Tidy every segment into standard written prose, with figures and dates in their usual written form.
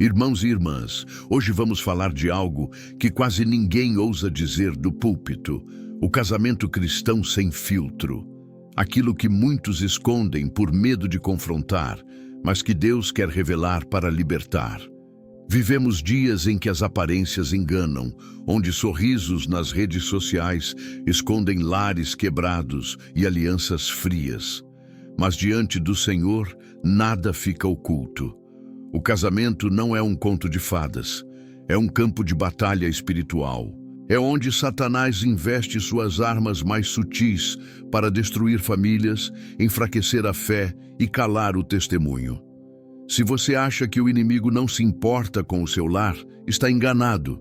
Irmãos e irmãs, hoje vamos falar de algo que quase ninguém ousa dizer do púlpito: o casamento cristão sem filtro. Aquilo que muitos escondem por medo de confrontar, mas que Deus quer revelar para libertar. Vivemos dias em que as aparências enganam, onde sorrisos nas redes sociais escondem lares quebrados e alianças frias. Mas diante do Senhor, nada fica oculto. O casamento não é um conto de fadas, é um campo de batalha espiritual. É onde Satanás investe suas armas mais sutis para destruir famílias, enfraquecer a fé e calar o testemunho. Se você acha que o inimigo não se importa com o seu lar, está enganado.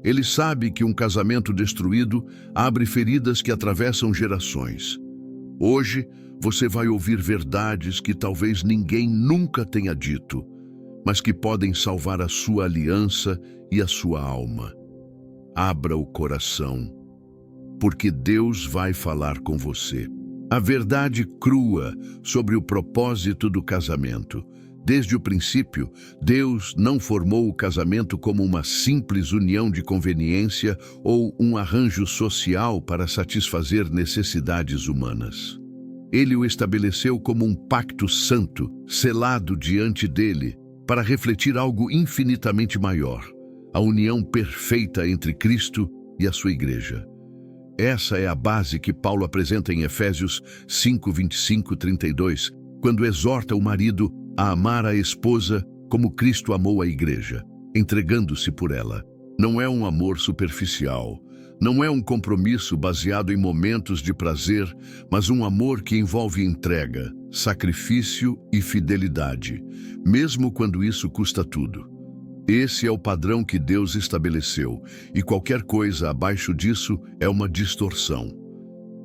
Ele sabe que um casamento destruído abre feridas que atravessam gerações. Hoje, você vai ouvir verdades que talvez ninguém nunca tenha dito, mas que podem salvar a sua aliança e a sua alma. Abra o coração, porque Deus vai falar com você. A verdade crua sobre o propósito do casamento. Desde o princípio, Deus não formou o casamento como uma simples união de conveniência ou um arranjo social para satisfazer necessidades humanas. Ele o estabeleceu como um pacto santo, selado diante dele, para refletir algo infinitamente maior, a união perfeita entre Cristo e a sua igreja. Essa é a base que Paulo apresenta em Efésios 5, 25 e 32, quando exorta o marido a amar a esposa como Cristo amou a igreja, entregando-se por ela. Não é um amor superficial, não é um compromisso baseado em momentos de prazer, mas um amor que envolve entrega, sacrifício e fidelidade, mesmo quando isso custa tudo. Esse é o padrão que Deus estabeleceu, e qualquer coisa abaixo disso é uma distorção.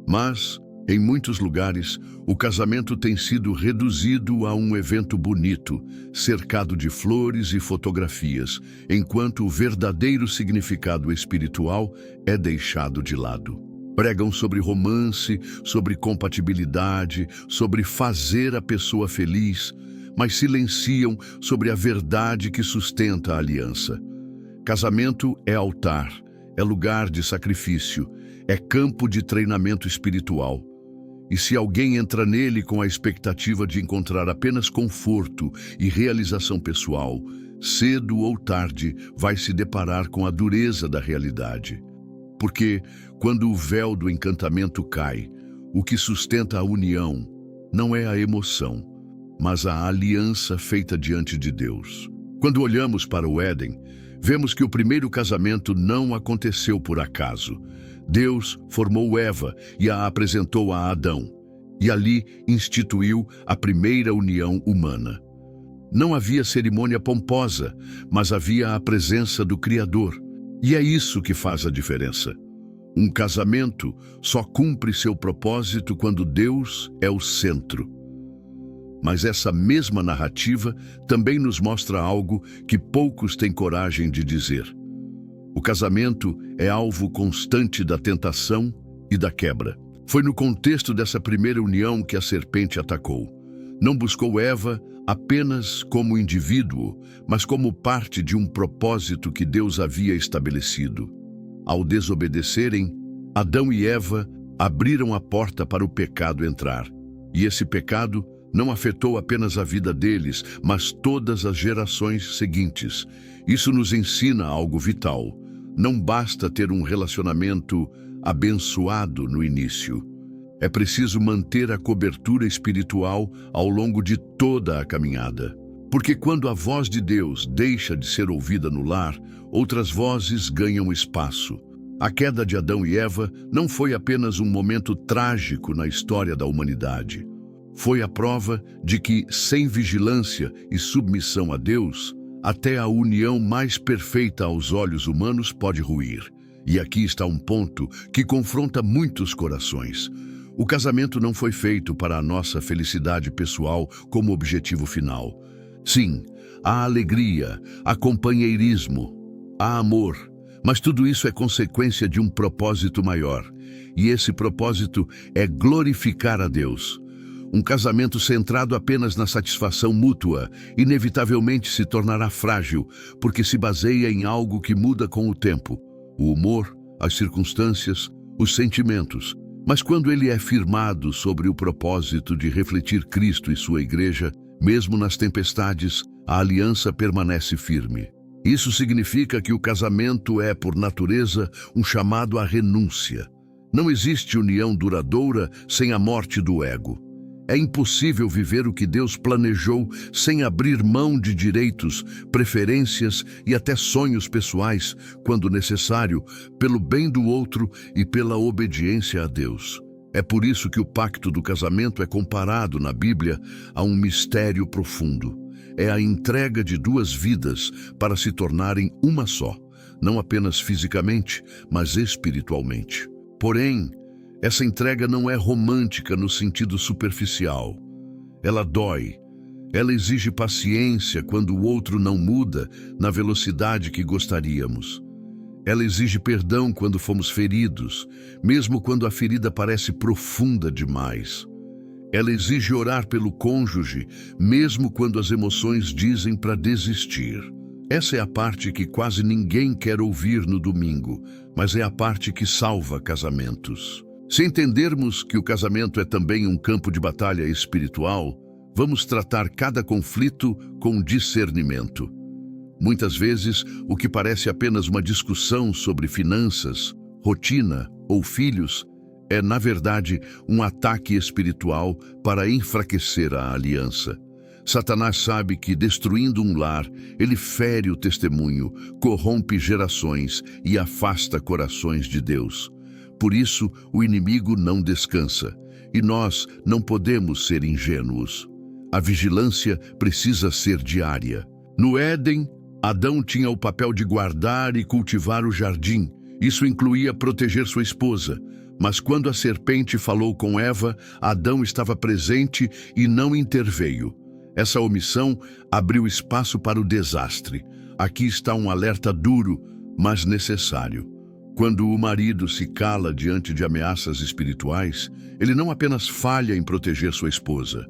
Mas, em muitos lugares, o casamento tem sido reduzido a um evento bonito, cercado de flores e fotografias, enquanto o verdadeiro significado espiritual é deixado de lado. Pregam sobre romance, sobre compatibilidade, sobre fazer a pessoa feliz, mas silenciam sobre a verdade que sustenta a aliança. Casamento é altar, é lugar de sacrifício, é campo de treinamento espiritual. E se alguém entra nele com a expectativa de encontrar apenas conforto e realização pessoal, cedo ou tarde vai se deparar com a dureza da realidade. Porque, quando o véu do encantamento cai, o que sustenta a união não é a emoção, mas a aliança feita diante de Deus. Quando olhamos para o Éden, vemos que o primeiro casamento não aconteceu por acaso. Deus formou Eva e a apresentou a Adão, e ali instituiu a primeira união humana. Não havia cerimônia pomposa, mas havia a presença do Criador. E é isso que faz a diferença. Um casamento só cumpre seu propósito quando Deus é o centro. Mas essa mesma narrativa também nos mostra algo que poucos têm coragem de dizer. O casamento é alvo constante da tentação e da quebra. Foi no contexto dessa primeira união que a serpente atacou. Não buscou Eva apenas como indivíduo, mas como parte de um propósito que Deus havia estabelecido. Ao desobedecerem, Adão e Eva abriram a porta para o pecado entrar. E esse pecado não afetou apenas a vida deles, mas todas as gerações seguintes. Isso nos ensina algo vital. Não basta ter um relacionamento abençoado no início. É preciso manter a cobertura espiritual ao longo de toda a caminhada. Porque quando a voz de Deus deixa de ser ouvida no lar, outras vozes ganham espaço. A queda de Adão e Eva não foi apenas um momento trágico na história da humanidade. Foi a prova de que, sem vigilância e submissão a Deus, até a união mais perfeita aos olhos humanos pode ruir. E aqui está um ponto que confronta muitos corações. O casamento não foi feito para a nossa felicidade pessoal como objetivo final. Sim, há alegria, há companheirismo, há amor, mas tudo isso é consequência de um propósito maior. E esse propósito é glorificar a Deus. Um casamento centrado apenas na satisfação mútua inevitavelmente se tornará frágil, porque se baseia em algo que muda com o tempo: o humor, as circunstâncias, os sentimentos. Mas quando ele é firmado sobre o propósito de refletir Cristo e sua igreja, mesmo nas tempestades, a aliança permanece firme. Isso significa que o casamento é, por natureza, um chamado à renúncia. Não existe união duradoura sem a morte do ego. É impossível viver o que Deus planejou sem abrir mão de direitos, preferências e até sonhos pessoais, quando necessário, pelo bem do outro e pela obediência a Deus. É por isso que o pacto do casamento é comparado na Bíblia a um mistério profundo. É a entrega de duas vidas para se tornarem uma só, não apenas fisicamente, mas espiritualmente. Porém, essa entrega não é romântica no sentido superficial. Ela dói. Ela exige paciência quando o outro não muda na velocidade que gostaríamos. Ela exige perdão quando fomos feridos, mesmo quando a ferida parece profunda demais. Ela exige orar pelo cônjuge, mesmo quando as emoções dizem para desistir. Essa é a parte que quase ninguém quer ouvir no domingo, mas é a parte que salva casamentos. Se entendermos que o casamento é também um campo de batalha espiritual, vamos tratar cada conflito com discernimento. Muitas vezes, o que parece apenas uma discussão sobre finanças, rotina ou filhos, é, na verdade, um ataque espiritual para enfraquecer a aliança. Satanás sabe que, destruindo um lar, ele fere o testemunho, corrompe gerações e afasta corações de Deus. Por isso, o inimigo não descansa, e nós não podemos ser ingênuos. A vigilância precisa ser diária. No Éden, Adão tinha o papel de guardar e cultivar o jardim. Isso incluía proteger sua esposa. Mas quando a serpente falou com Eva, Adão estava presente e não interveio. Essa omissão abriu espaço para o desastre. Aqui está um alerta duro, mas necessário. Quando o marido se cala diante de ameaças espirituais, ele não apenas falha em proteger sua esposa,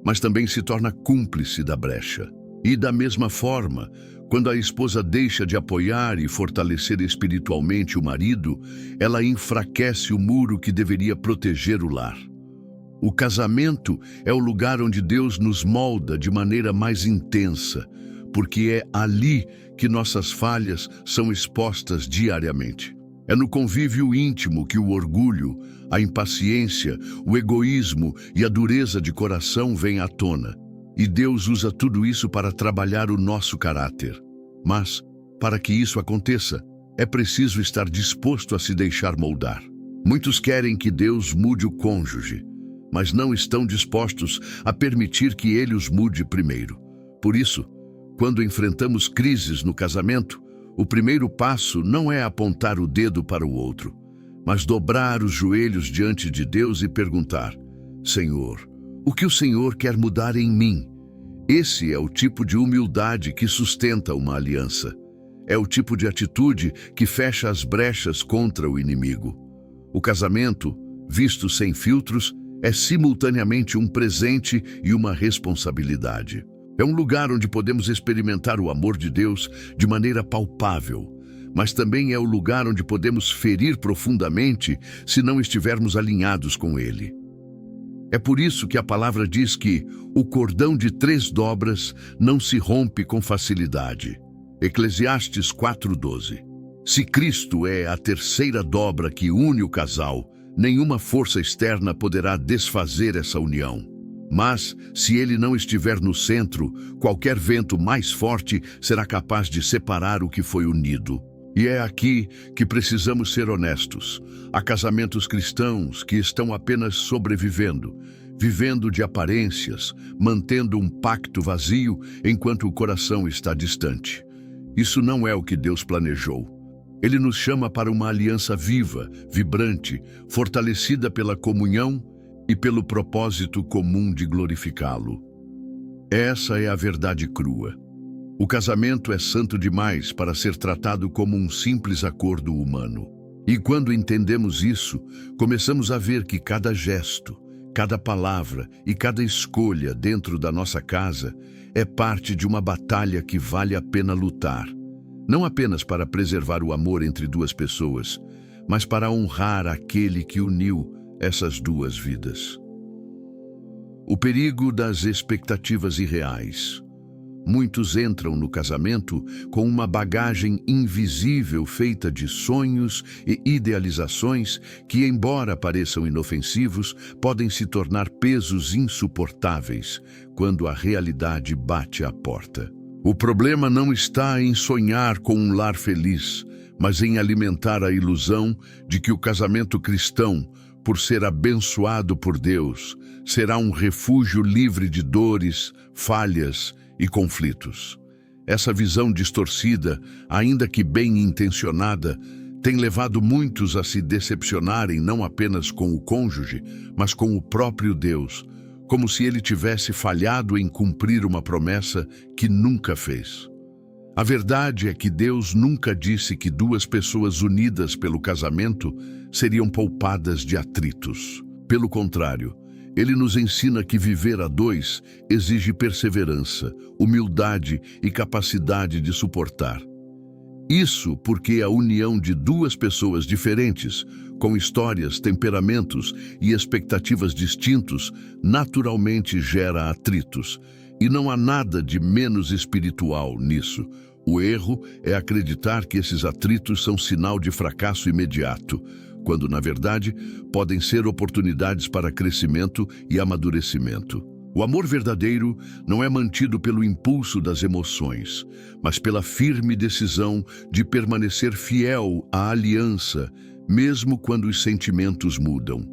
mas também se torna cúmplice da brecha. E da mesma forma, quando a esposa deixa de apoiar e fortalecer espiritualmente o marido, ela enfraquece o muro que deveria proteger o lar. O casamento é o lugar onde Deus nos molda de maneira mais intensa, porque é ali que nossas falhas são expostas diariamente. É no convívio íntimo que o orgulho, a impaciência, o egoísmo e a dureza de coração vêm à tona. E Deus usa tudo isso para trabalhar o nosso caráter. Mas, para que isso aconteça, é preciso estar disposto a se deixar moldar. Muitos querem que Deus mude o cônjuge, mas não estão dispostos a permitir que ele os mude primeiro. Por isso, quando enfrentamos crises no casamento, o primeiro passo não é apontar o dedo para o outro, mas dobrar os joelhos diante de Deus e perguntar: Senhor, o que o Senhor quer mudar em mim? Esse é o tipo de humildade que sustenta uma aliança. É o tipo de atitude que fecha as brechas contra o inimigo. O casamento, visto sem filtros, é simultaneamente um presente e uma responsabilidade. É um lugar onde podemos experimentar o amor de Deus de maneira palpável, mas também é o lugar onde podemos ferir profundamente se não estivermos alinhados com Ele. É por isso que a palavra diz que o cordão de 3 dobras não se rompe com facilidade. Eclesiastes 4:12. Se Cristo é a 3ª dobra que une o casal, nenhuma força externa poderá desfazer essa união. Mas, se ele não estiver no centro, qualquer vento mais forte será capaz de separar o que foi unido. E é aqui que precisamos ser honestos. Há casamentos cristãos que estão apenas sobrevivendo, vivendo de aparências, mantendo um pacto vazio enquanto o coração está distante. Isso não é o que Deus planejou. Ele nos chama para uma aliança viva, vibrante, fortalecida pela comunhão e pelo propósito comum de glorificá-lo. Essa é a verdade crua. O casamento é santo demais para ser tratado como um simples acordo humano. E quando entendemos isso, começamos a ver que cada gesto, Cada palavra e cada escolha dentro da nossa casa é parte de uma batalha que vale a pena lutar. Não apenas para preservar o amor entre duas pessoas, mas para honrar aquele que uniu essas duas vidas. O perigo das expectativas irreais. Muitos entram no casamento com uma bagagem invisível feita de sonhos e idealizações que, embora pareçam inofensivos, podem se tornar pesos insuportáveis quando a realidade bate à porta. O problema não está em sonhar com um lar feliz, mas em alimentar a ilusão de que o casamento cristão, por ser abençoado por Deus, será um refúgio livre de dores, falhas e conflitos. Essa visão distorcida, ainda que bem intencionada, tem levado muitos a se decepcionarem não apenas com o cônjuge, mas com o próprio Deus, como se ele tivesse falhado em cumprir uma promessa que nunca fez. A verdade é que Deus nunca disse que duas pessoas unidas pelo casamento seriam poupadas de atritos. Pelo contrário, ele nos ensina que viver a dois exige perseverança, humildade e capacidade de suportar. Isso porque a união de duas pessoas diferentes, com histórias, temperamentos e expectativas distintos, naturalmente gera atritos. E não há nada de menos espiritual nisso. O erro é acreditar que esses atritos são sinal de fracasso imediato, quando, na verdade, podem ser oportunidades para crescimento e amadurecimento. O amor verdadeiro não é mantido pelo impulso das emoções, mas pela firme decisão de permanecer fiel à aliança, mesmo quando os sentimentos mudam.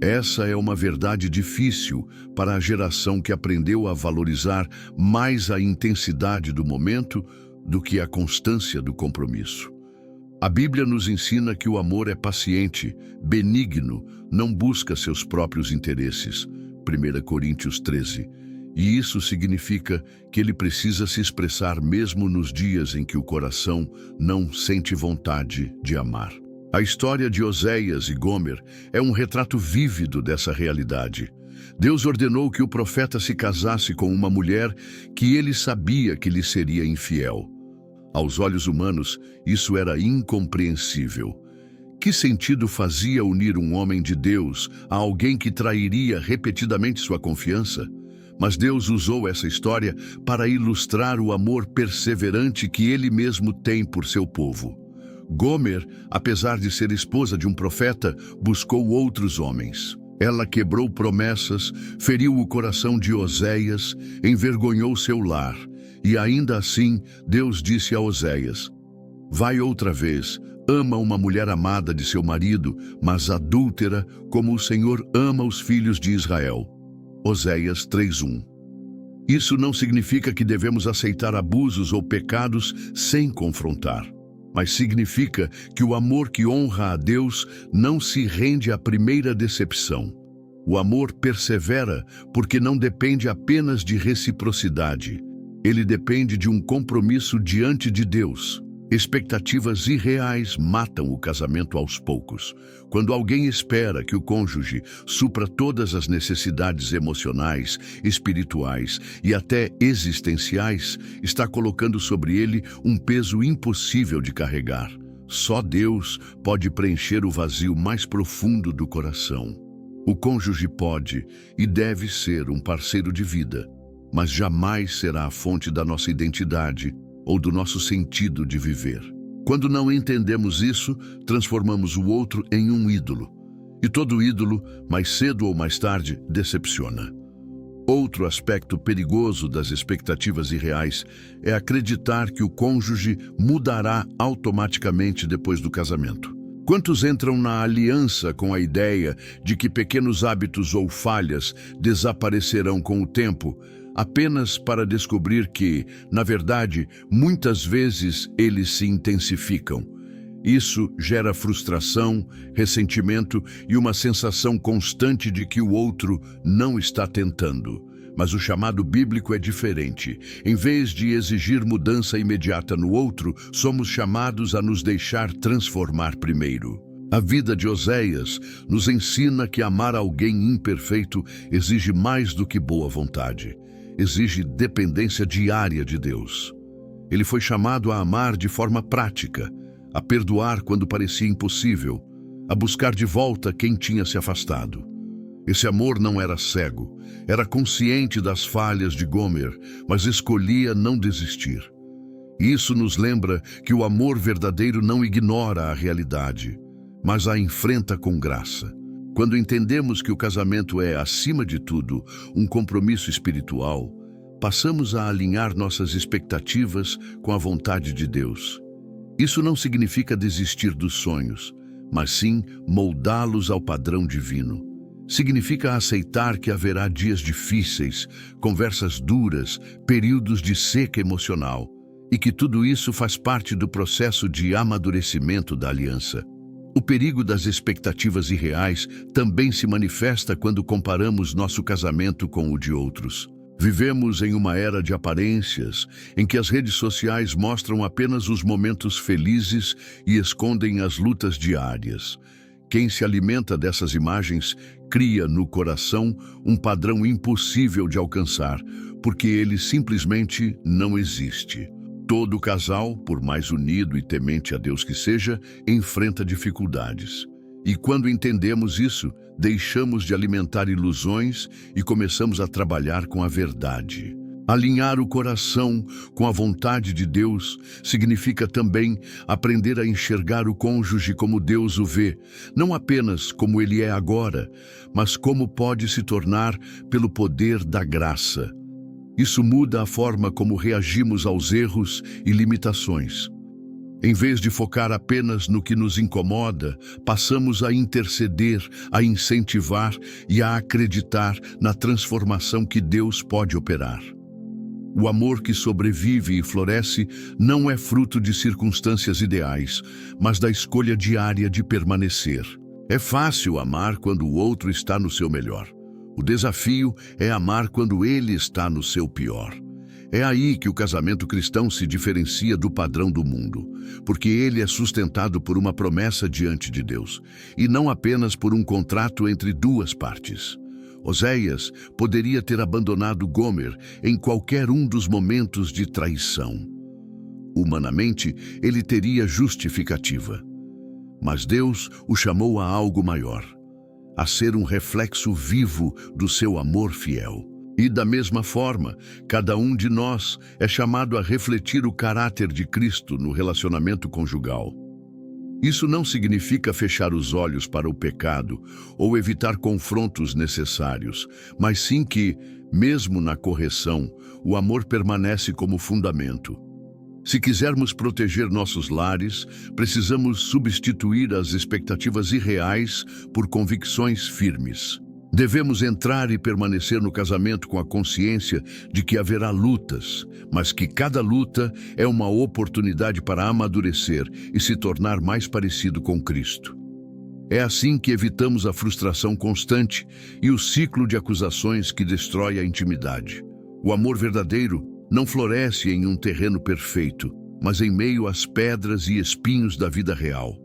Essa é uma verdade difícil para a geração que aprendeu a valorizar mais a intensidade do momento do que a constância do compromisso. A Bíblia nos ensina que o amor é paciente, benigno, não busca seus próprios interesses. 1 Coríntios 13. E isso significa que ele precisa se expressar mesmo nos dias em que o coração não sente vontade de amar. A história de Oséias e Gomer é um retrato vívido dessa realidade. Deus ordenou que o profeta se casasse com uma mulher que ele sabia que lhe seria infiel. Aos olhos humanos, isso era incompreensível. Que sentido fazia unir um homem de Deus a alguém que trairia repetidamente sua confiança? Mas Deus usou essa história para ilustrar o amor perseverante que ele mesmo tem por seu povo. Gomer, apesar de ser esposa de um profeta, buscou outros homens. Ela quebrou promessas, feriu o coração de Oséias, envergonhou seu lar. E ainda assim, Deus disse a Oséias: vai outra vez, ama uma mulher amada de seu marido, mas adúltera, como o Senhor ama os filhos de Israel. Oséias 3:1. Isso não significa que devemos aceitar abusos ou pecados sem confrontar, mas significa que o amor que honra a Deus não se rende à primeira decepção. O amor persevera porque não depende apenas de reciprocidade. Ele depende de um compromisso diante de Deus. Expectativas irreais matam o casamento aos poucos. Quando alguém espera que o cônjuge supra todas as necessidades emocionais, espirituais e até existenciais, está colocando sobre ele um peso impossível de carregar. Só Deus pode preencher o vazio mais profundo do coração. O cônjuge pode e deve ser um parceiro de vida, mas jamais será a fonte da nossa identidade ou do nosso sentido de viver. Quando não entendemos isso, transformamos o outro em um ídolo. E todo ídolo, mais cedo ou mais tarde, decepciona. Outro aspecto perigoso das expectativas irreais é acreditar que o cônjuge mudará automaticamente depois do casamento. Quantos entram na aliança com a ideia de que pequenos hábitos ou falhas desaparecerão com o tempo, apenas para descobrir que, na verdade, muitas vezes eles se intensificam? Isso gera frustração, ressentimento e uma sensação constante de que o outro não está tentando. Mas o chamado bíblico é diferente. Em vez de exigir mudança imediata no outro, somos chamados a nos deixar transformar primeiro. A vida de Oséias nos ensina que amar alguém imperfeito exige mais do que boa vontade. Exige dependência diária de Deus. Ele foi chamado a amar de forma prática, a perdoar quando parecia impossível, a buscar de volta quem tinha se afastado. Esse amor não era cego, era consciente das falhas de Gomer, mas escolhia não desistir. Isso nos lembra que o amor verdadeiro não ignora a realidade, mas a enfrenta com graça. Quando entendemos que o casamento é, acima de tudo, um compromisso espiritual, passamos a alinhar nossas expectativas com a vontade de Deus. Isso não significa desistir dos sonhos, mas sim moldá-los ao padrão divino. Significa aceitar que haverá dias difíceis, conversas duras, períodos de seca emocional, e que tudo isso faz parte do processo de amadurecimento da aliança. O perigo das expectativas irreais também se manifesta quando comparamos nosso casamento com o de outros. Vivemos em uma era de aparências, em que as redes sociais mostram apenas os momentos felizes e escondem as lutas diárias. Quem se alimenta dessas imagens cria no coração um padrão impossível de alcançar, porque ele simplesmente não existe. Todo casal, por mais unido e temente a Deus que seja, enfrenta dificuldades. E quando entendemos isso, deixamos de alimentar ilusões e começamos a trabalhar com a verdade. Alinhar o coração com a vontade de Deus significa também aprender a enxergar o cônjuge como Deus o vê, não apenas como ele é agora, mas como pode se tornar pelo poder da graça. Isso muda a forma como reagimos aos erros e limitações. Em vez de focar apenas no que nos incomoda, passamos a interceder, a incentivar e a acreditar na transformação que Deus pode operar. O amor que sobrevive e floresce não é fruto de circunstâncias ideais, mas da escolha diária de permanecer. É fácil amar quando o outro está no seu melhor. O desafio é amar quando ele está no seu pior. É aí que o casamento cristão se diferencia do padrão do mundo, porque ele é sustentado por uma promessa diante de Deus, e não apenas por um contrato entre duas partes. Oséias poderia ter abandonado Gomer em qualquer um dos momentos de traição. Humanamente, ele teria justificativa. Mas Deus o chamou a algo maior, a ser um reflexo vivo do seu amor fiel. E da mesma forma, cada um de nós é chamado a refletir o caráter de Cristo no relacionamento conjugal. Isso não significa fechar os olhos para o pecado ou evitar confrontos necessários, mas sim que, mesmo na correção, o amor permanece como fundamento. Se quisermos proteger nossos lares, precisamos substituir as expectativas irreais por convicções firmes. Devemos entrar e permanecer no casamento com a consciência de que haverá lutas, mas que cada luta é uma oportunidade para amadurecer e se tornar mais parecido com Cristo. É assim que evitamos a frustração constante e o ciclo de acusações que destrói a intimidade. O amor verdadeiro não floresce em um terreno perfeito, mas em meio às pedras e espinhos da vida real.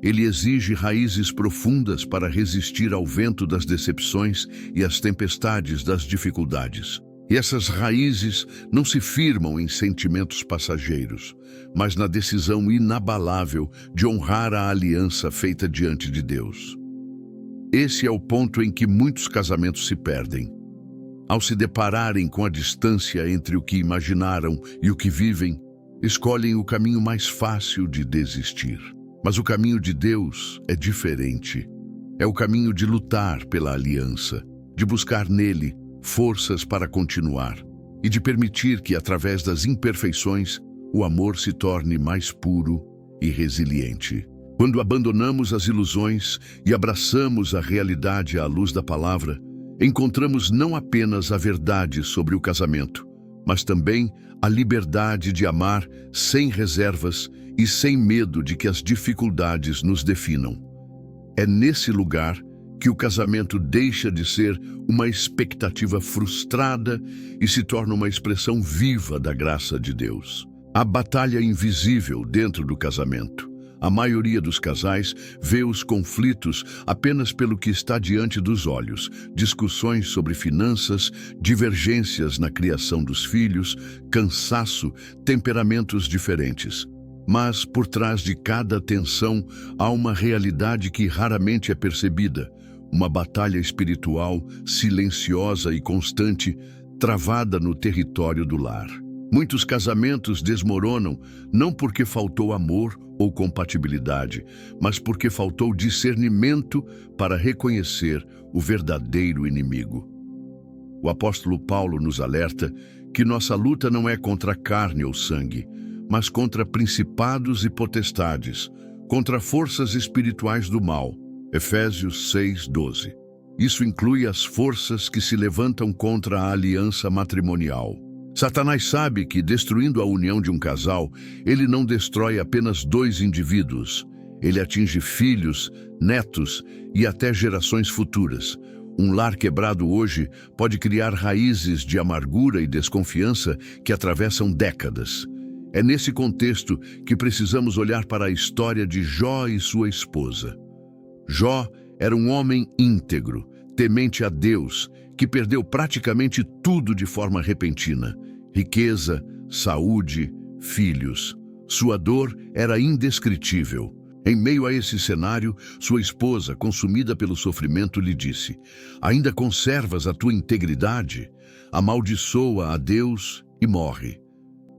Ele exige raízes profundas para resistir ao vento das decepções e às tempestades das dificuldades. E essas raízes não se firmam em sentimentos passageiros, mas na decisão inabalável de honrar a aliança feita diante de Deus. Esse é o ponto em que muitos casamentos se perdem. Ao se depararem com a distância entre o que imaginaram e o que vivem, escolhem o caminho mais fácil de desistir. Mas o caminho de Deus é diferente. É o caminho de lutar pela aliança, de buscar nele forças para continuar e de permitir que, através das imperfeições, o amor se torne mais puro e resiliente. Quando abandonamos as ilusões e abraçamos a realidade à luz da palavra, encontramos não apenas a verdade sobre o casamento, mas também a liberdade de amar sem reservas e sem medo de que as dificuldades nos definam. É nesse lugar que o casamento deixa de ser uma expectativa frustrada e se torna uma expressão viva da graça de Deus. A batalha invisível dentro do casamento, A maioria dos casais vê os conflitos apenas pelo que está diante dos olhos, discussões sobre finanças, divergências na criação dos filhos, cansaço, temperamentos diferentes. Mas, por trás de cada tensão, há uma realidade que raramente é percebida, uma batalha espiritual silenciosa e constante, travada no território do lar. Muitos casamentos desmoronam não porque faltou amor ou compatibilidade, mas porque faltou discernimento para reconhecer o verdadeiro inimigo. O apóstolo Paulo nos alerta que nossa luta não é contra carne ou sangue, mas contra principados e potestades, contra forças espirituais do mal. Efésios 6:12. Isso inclui as forças que se levantam contra a aliança matrimonial. Satanás sabe que, destruindo a união de um casal, ele não destrói apenas dois indivíduos. Ele atinge filhos, netos e até gerações futuras. Um lar quebrado hoje pode criar raízes de amargura e desconfiança que atravessam décadas. É nesse contexto que precisamos olhar para a história de Jó e sua esposa. Jó era um homem íntegro, temente a Deus, que perdeu praticamente tudo de forma repentina: riqueza, saúde, filhos. Sua dor era indescritível. Em meio a esse cenário, sua esposa, consumida pelo sofrimento, lhe disse: "Ainda conservas a tua integridade? Amaldiçoa a Deus e morre."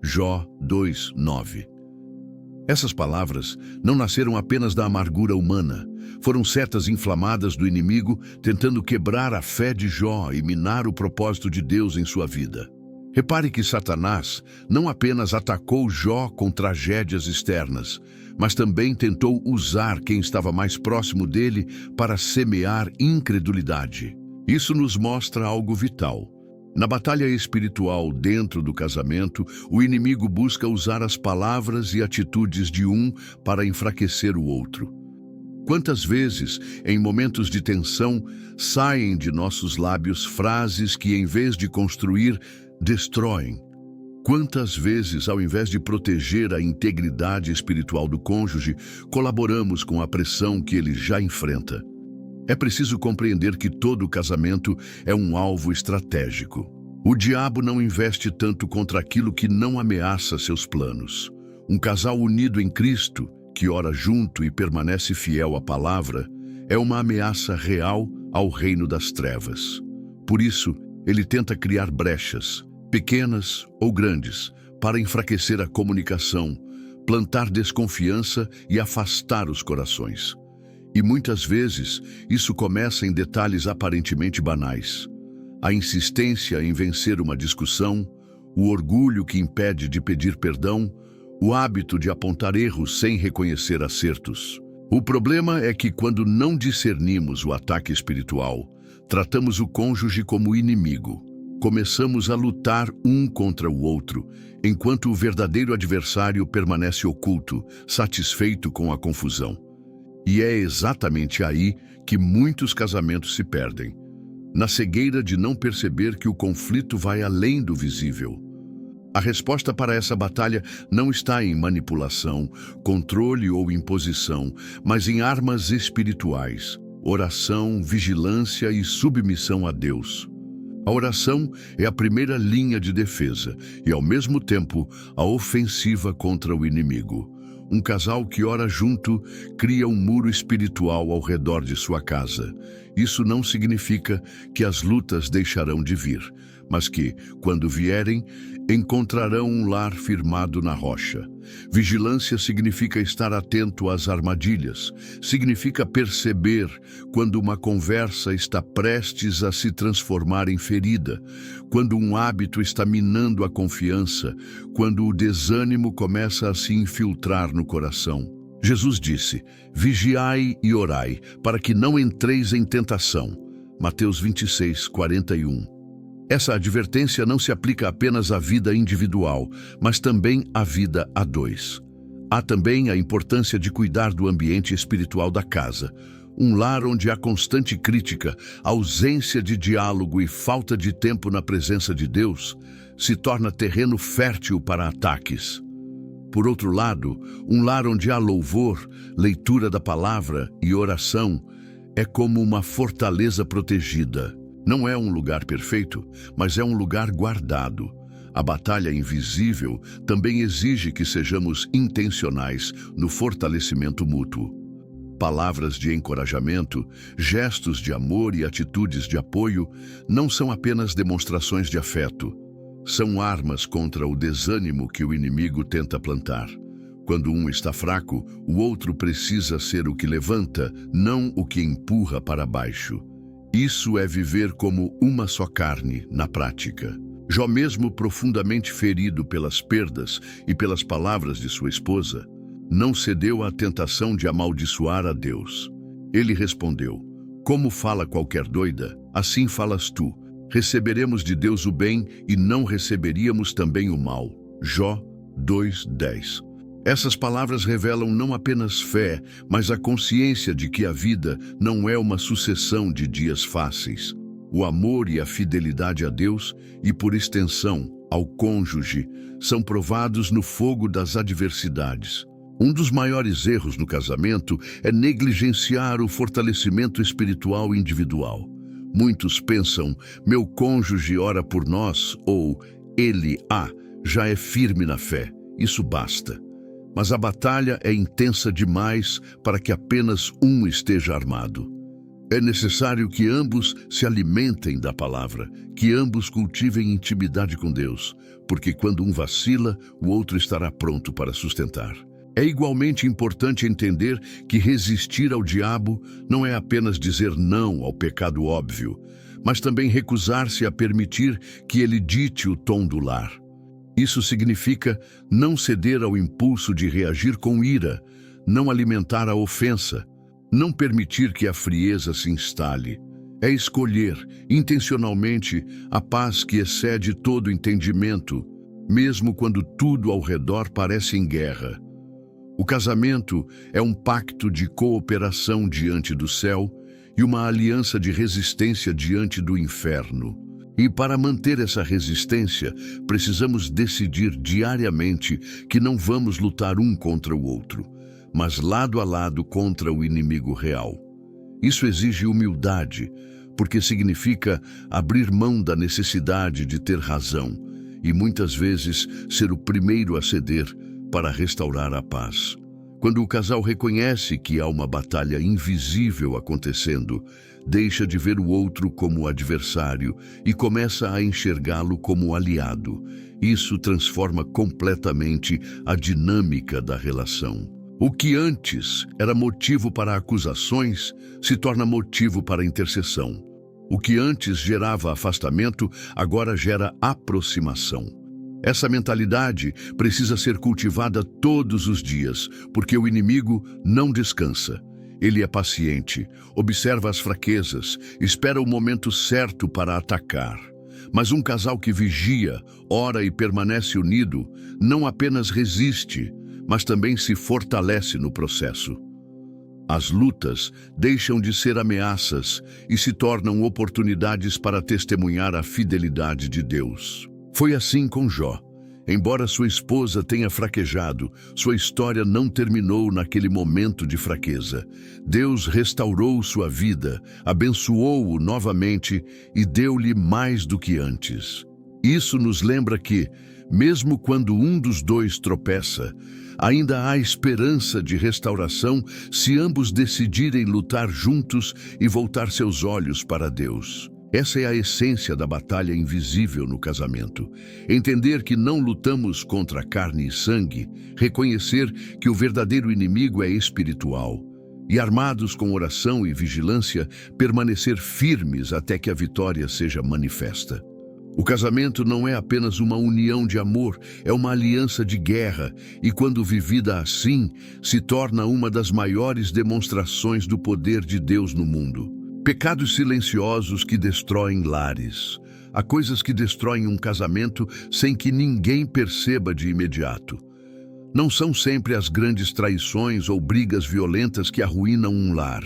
Jó 2:9. Essas palavras não nasceram apenas da amargura humana. Foram setas inflamadas do inimigo tentando quebrar a fé de Jó e minar o propósito de Deus em sua vida. Repare que Satanás não apenas atacou Jó com tragédias externas, mas também tentou usar quem estava mais próximo dele para semear incredulidade. Isso nos mostra algo vital. Na batalha espiritual dentro do casamento, o inimigo busca usar as palavras e atitudes de um para enfraquecer o outro. Quantas vezes, em momentos de tensão, saem de nossos lábios frases que, em vez de construir, destroem? Quantas vezes, ao invés de proteger a integridade espiritual do cônjuge, colaboramos com a pressão que ele já enfrenta? É preciso compreender que todo casamento é um alvo estratégico. O diabo não investe tanto contra aquilo que não ameaça seus planos. Um casal unido em Cristo, que ora junto e permanece fiel à palavra, é uma ameaça real ao reino das trevas. Por isso, ele tenta criar brechas, pequenas ou grandes, para enfraquecer a comunicação, plantar desconfiança e afastar os corações. E muitas vezes, isso começa em detalhes aparentemente banais. A insistência em vencer uma discussão, o orgulho que impede de pedir perdão, o hábito de apontar erros sem reconhecer acertos. O problema é que, quando não discernimos o ataque espiritual, tratamos o cônjuge como inimigo. Começamos a lutar um contra o outro, enquanto o verdadeiro adversário permanece oculto, satisfeito com a confusão. E é exatamente aí que muitos casamentos se perdem, na cegueira de não perceber que o conflito vai além do visível. A resposta para essa batalha não está em manipulação, controle ou imposição, mas em armas espirituais: oração, vigilância e submissão a Deus. A oração é a primeira linha de defesa e, ao mesmo tempo, a ofensiva contra o inimigo. Um casal que ora junto cria um muro espiritual ao redor de sua casa. Isso não significa que as lutas deixarão de vir, mas que, quando vierem, encontrarão um lar firmado na rocha. Vigilância significa estar atento às armadilhas, significa perceber quando uma conversa está prestes a se transformar em ferida, quando um hábito está minando a confiança, quando o desânimo começa a se infiltrar no coração. Jesus disse: "Vigiai e orai, para que não entreis em tentação." Mateus 26:41. Essa advertência não se aplica apenas à vida individual, mas também à vida a dois. Há também a importância de cuidar do ambiente espiritual da casa. Um lar onde há constante crítica, ausência de diálogo e falta de tempo na presença de Deus se torna terreno fértil para ataques. Por outro lado, um lar onde há louvor, leitura da palavra e oração é como uma fortaleza protegida. Não é um lugar perfeito, mas é um lugar guardado. A batalha invisível também exige que sejamos intencionais no fortalecimento mútuo. Palavras de encorajamento, gestos de amor e atitudes de apoio não são apenas demonstrações de afeto. São armas contra o desânimo que o inimigo tenta plantar. Quando um está fraco, o outro precisa ser o que levanta, não o que empurra para baixo. Isso é viver como uma só carne, na prática. Jó, mesmo profundamente ferido pelas perdas e pelas palavras de sua esposa, não cedeu à tentação de amaldiçoar a Deus. Ele respondeu: "Como fala qualquer doida, assim falas tu. Receberemos de Deus o bem e não receberíamos também o mal." Jó 2:10. Essas palavras revelam não apenas fé, mas a consciência de que a vida não é uma sucessão de dias fáceis. O amor e a fidelidade a Deus, e por extensão, ao cônjuge, são provados no fogo das adversidades. Um dos maiores erros no casamento é negligenciar o fortalecimento espiritual individual. Muitos pensam: meu cônjuge ora por nós, ou ele, já é firme na fé. Isso basta. Mas a batalha é intensa demais para que apenas um esteja armado. É necessário que ambos se alimentem da palavra, que ambos cultivem intimidade com Deus, porque quando um vacila, o outro estará pronto para sustentar. É igualmente importante entender que resistir ao diabo não é apenas dizer não ao pecado óbvio, mas também recusar-se a permitir que ele dite o tom do lar. Isso significa não ceder ao impulso de reagir com ira, não alimentar a ofensa, não permitir que a frieza se instale. É escolher, intencionalmente, a paz que excede todo entendimento, mesmo quando tudo ao redor parece em guerra. O casamento é um pacto de cooperação diante do céu e uma aliança de resistência diante do inferno. E para manter essa resistência, precisamos decidir diariamente que não vamos lutar um contra o outro, mas lado a lado contra o inimigo real. Isso exige humildade, porque significa abrir mão da necessidade de ter razão e muitas vezes ser o primeiro a ceder para restaurar a paz. Quando o casal reconhece que há uma batalha invisível acontecendo, deixa de ver o outro como adversário e começa a enxergá-lo como aliado. Isso transforma completamente a dinâmica da relação. O que antes era motivo para acusações se torna motivo para intercessão. O que antes gerava afastamento agora gera aproximação. Essa mentalidade precisa ser cultivada todos os dias, porque o inimigo não descansa. Ele é paciente, observa as fraquezas, espera o momento certo para atacar. Mas um casal que vigia, ora e permanece unido, não apenas resiste, mas também se fortalece no processo. As lutas deixam de ser ameaças e se tornam oportunidades para testemunhar a fidelidade de Deus. Foi assim com Jó. Embora sua esposa tenha fraquejado, sua história não terminou naquele momento de fraqueza. Deus restaurou sua vida, abençoou-o novamente e deu-lhe mais do que antes. Isso nos lembra que, mesmo quando um dos dois tropeça, ainda há esperança de restauração se ambos decidirem lutar juntos e voltar seus olhos para Deus. Essa é a essência da batalha invisível no casamento. Entender que não lutamos contra carne e sangue, reconhecer que o verdadeiro inimigo é espiritual e, armados com oração e vigilância, permanecer firmes até que a vitória seja manifesta. O casamento não é apenas uma união de amor, é uma aliança de guerra e, quando vivida assim, se torna uma das maiores demonstrações do poder de Deus no mundo. Pecados silenciosos que destroem lares. Há coisas que destroem um casamento sem que ninguém perceba de imediato. Não são sempre as grandes traições ou brigas violentas que arruinam um lar.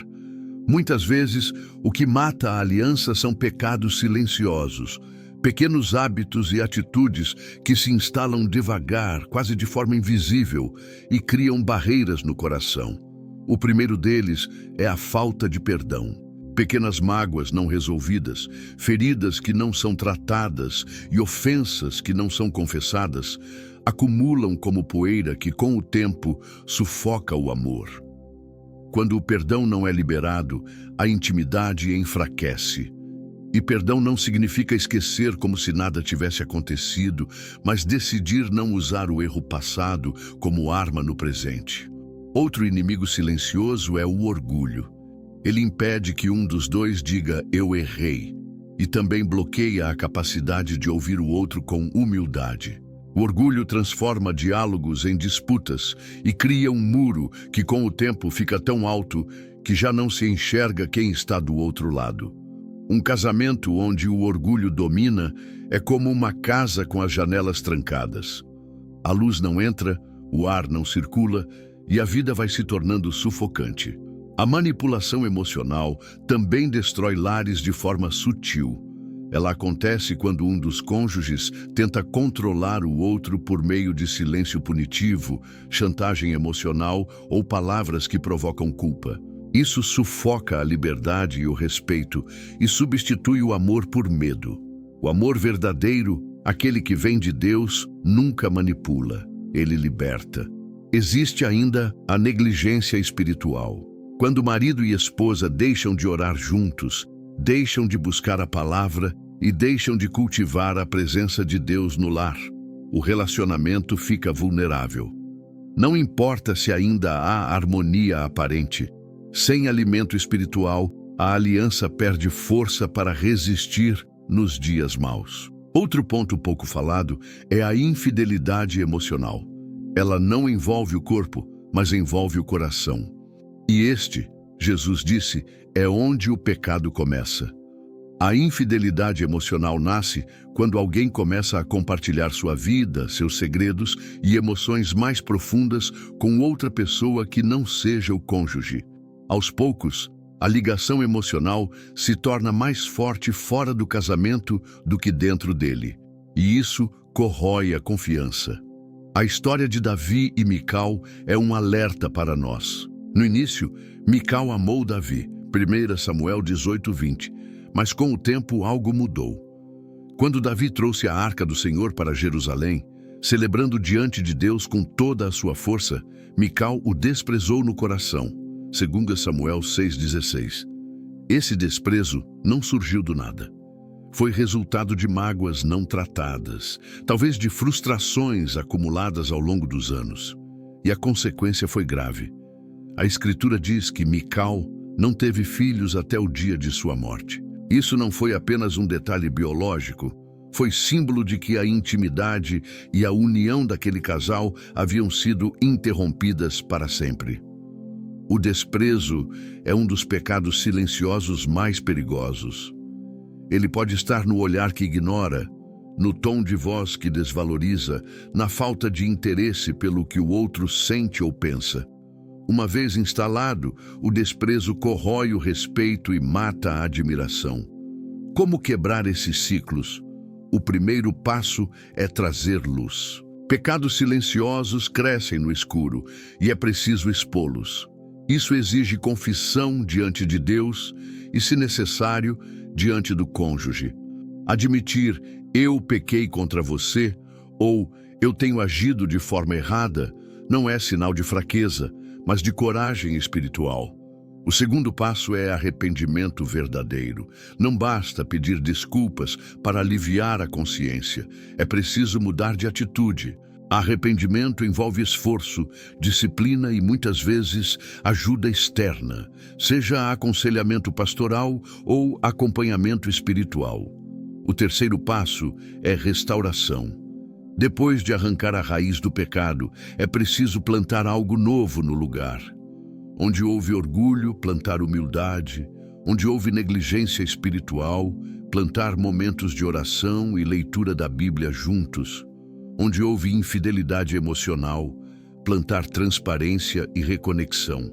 Muitas vezes, o que mata a aliança são pecados silenciosos, Pequenos hábitos e atitudes que se instalam devagar, quase de forma invisível, e criam barreiras no coração. O primeiro deles é a falta de perdão. Pequenas mágoas não resolvidas, feridas que não são tratadas e ofensas que não são confessadas, acumulam como poeira que, com o tempo, sufoca o amor. Quando o perdão não é liberado, a intimidade enfraquece. E perdão não significa esquecer como se nada tivesse acontecido, mas decidir não usar o erro passado como arma no presente. Outro inimigo silencioso é o orgulho. Ele impede que um dos dois diga "eu errei" e também bloqueia a capacidade de ouvir o outro com humildade. O orgulho transforma diálogos em disputas e cria um muro que com o tempo fica tão alto que já não se enxerga quem está do outro lado. Um casamento onde o orgulho domina é como uma casa com as janelas trancadas. A luz não entra, o ar não circula e a vida vai se tornando sufocante. A manipulação emocional também destrói lares de forma sutil. Ela acontece quando um dos cônjuges tenta controlar o outro por meio de silêncio punitivo, chantagem emocional ou palavras que provocam culpa. Isso sufoca a liberdade e o respeito e substitui o amor por medo. O amor verdadeiro, aquele que vem de Deus, nunca manipula, ele liberta. Existe ainda a negligência espiritual. Quando marido e esposa deixam de orar juntos, deixam de buscar a palavra e deixam de cultivar a presença de Deus no lar, o relacionamento fica vulnerável. Não importa se ainda há harmonia aparente, sem alimento espiritual, a aliança perde força para resistir nos dias maus. Outro ponto pouco falado é a infidelidade emocional. Ela não envolve o corpo, mas envolve o coração. E este, Jesus disse, é onde o pecado começa. A infidelidade emocional nasce quando alguém começa a compartilhar sua vida, seus segredos e emoções mais profundas com outra pessoa que não seja o cônjuge. Aos poucos, a ligação emocional se torna mais forte fora do casamento do que dentro dele, e isso corrói a confiança. A história de Davi e Mical é um alerta para nós. No início, Mical amou Davi, 1 Samuel 18:20, mas com o tempo algo mudou. Quando Davi trouxe a arca do Senhor para Jerusalém, celebrando diante de Deus com toda a sua força, Mical o desprezou no coração. 2 Samuel 6,16. Esse desprezo não surgiu do nada. Foi resultado de mágoas não tratadas, talvez de frustrações acumuladas ao longo dos anos. E a consequência foi grave. A Escritura diz que Mical não teve filhos até o dia de sua morte. Isso não foi apenas um detalhe biológico, foi símbolo de que a intimidade e a união daquele casal haviam sido interrompidas para sempre. O desprezo é um dos pecados silenciosos mais perigosos. Ele pode estar no olhar que ignora, no tom de voz que desvaloriza, na falta de interesse pelo que o outro sente ou pensa. Uma vez instalado, o desprezo corrói o respeito e mata a admiração. Como quebrar esses ciclos? O primeiro passo é trazer luz. Pecados silenciosos crescem no escuro e é preciso expô-los. Isso exige confissão diante de Deus e, se necessário, diante do cônjuge. Admitir "eu pequei contra você" ou "eu tenho agido de forma errada" não é sinal de fraqueza, mas de coragem espiritual. O segundo passo é arrependimento verdadeiro. Não basta pedir desculpas para aliviar a consciência. É preciso mudar de atitude. Arrependimento envolve esforço, disciplina e, muitas vezes, ajuda externa, seja aconselhamento pastoral ou acompanhamento espiritual. O terceiro passo é restauração. Depois de arrancar a raiz do pecado, é preciso plantar algo novo no lugar. Onde houve orgulho, plantar humildade. Onde houve negligência espiritual, plantar momentos de oração e leitura da Bíblia juntos. Onde houve infidelidade emocional, plantar transparência e reconexão.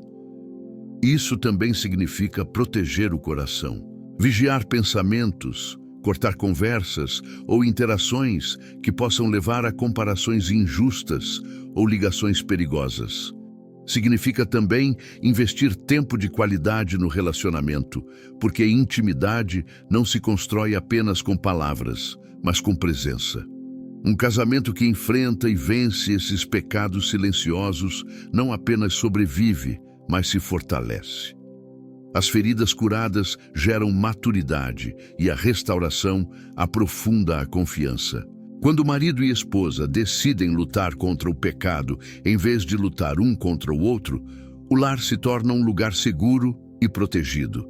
Isso também significa proteger o coração, vigiar pensamentos, cortar conversas ou interações que possam levar a comparações injustas ou ligações perigosas. Significa também investir tempo de qualidade no relacionamento, porque intimidade não se constrói apenas com palavras, mas com presença. Um casamento que enfrenta e vence esses pecados silenciosos não apenas sobrevive, mas se fortalece. As feridas curadas geram maturidade e a restauração aprofunda a confiança. Quando marido e esposa decidem lutar contra o pecado em vez de lutar um contra o outro, o lar se torna um lugar seguro e protegido.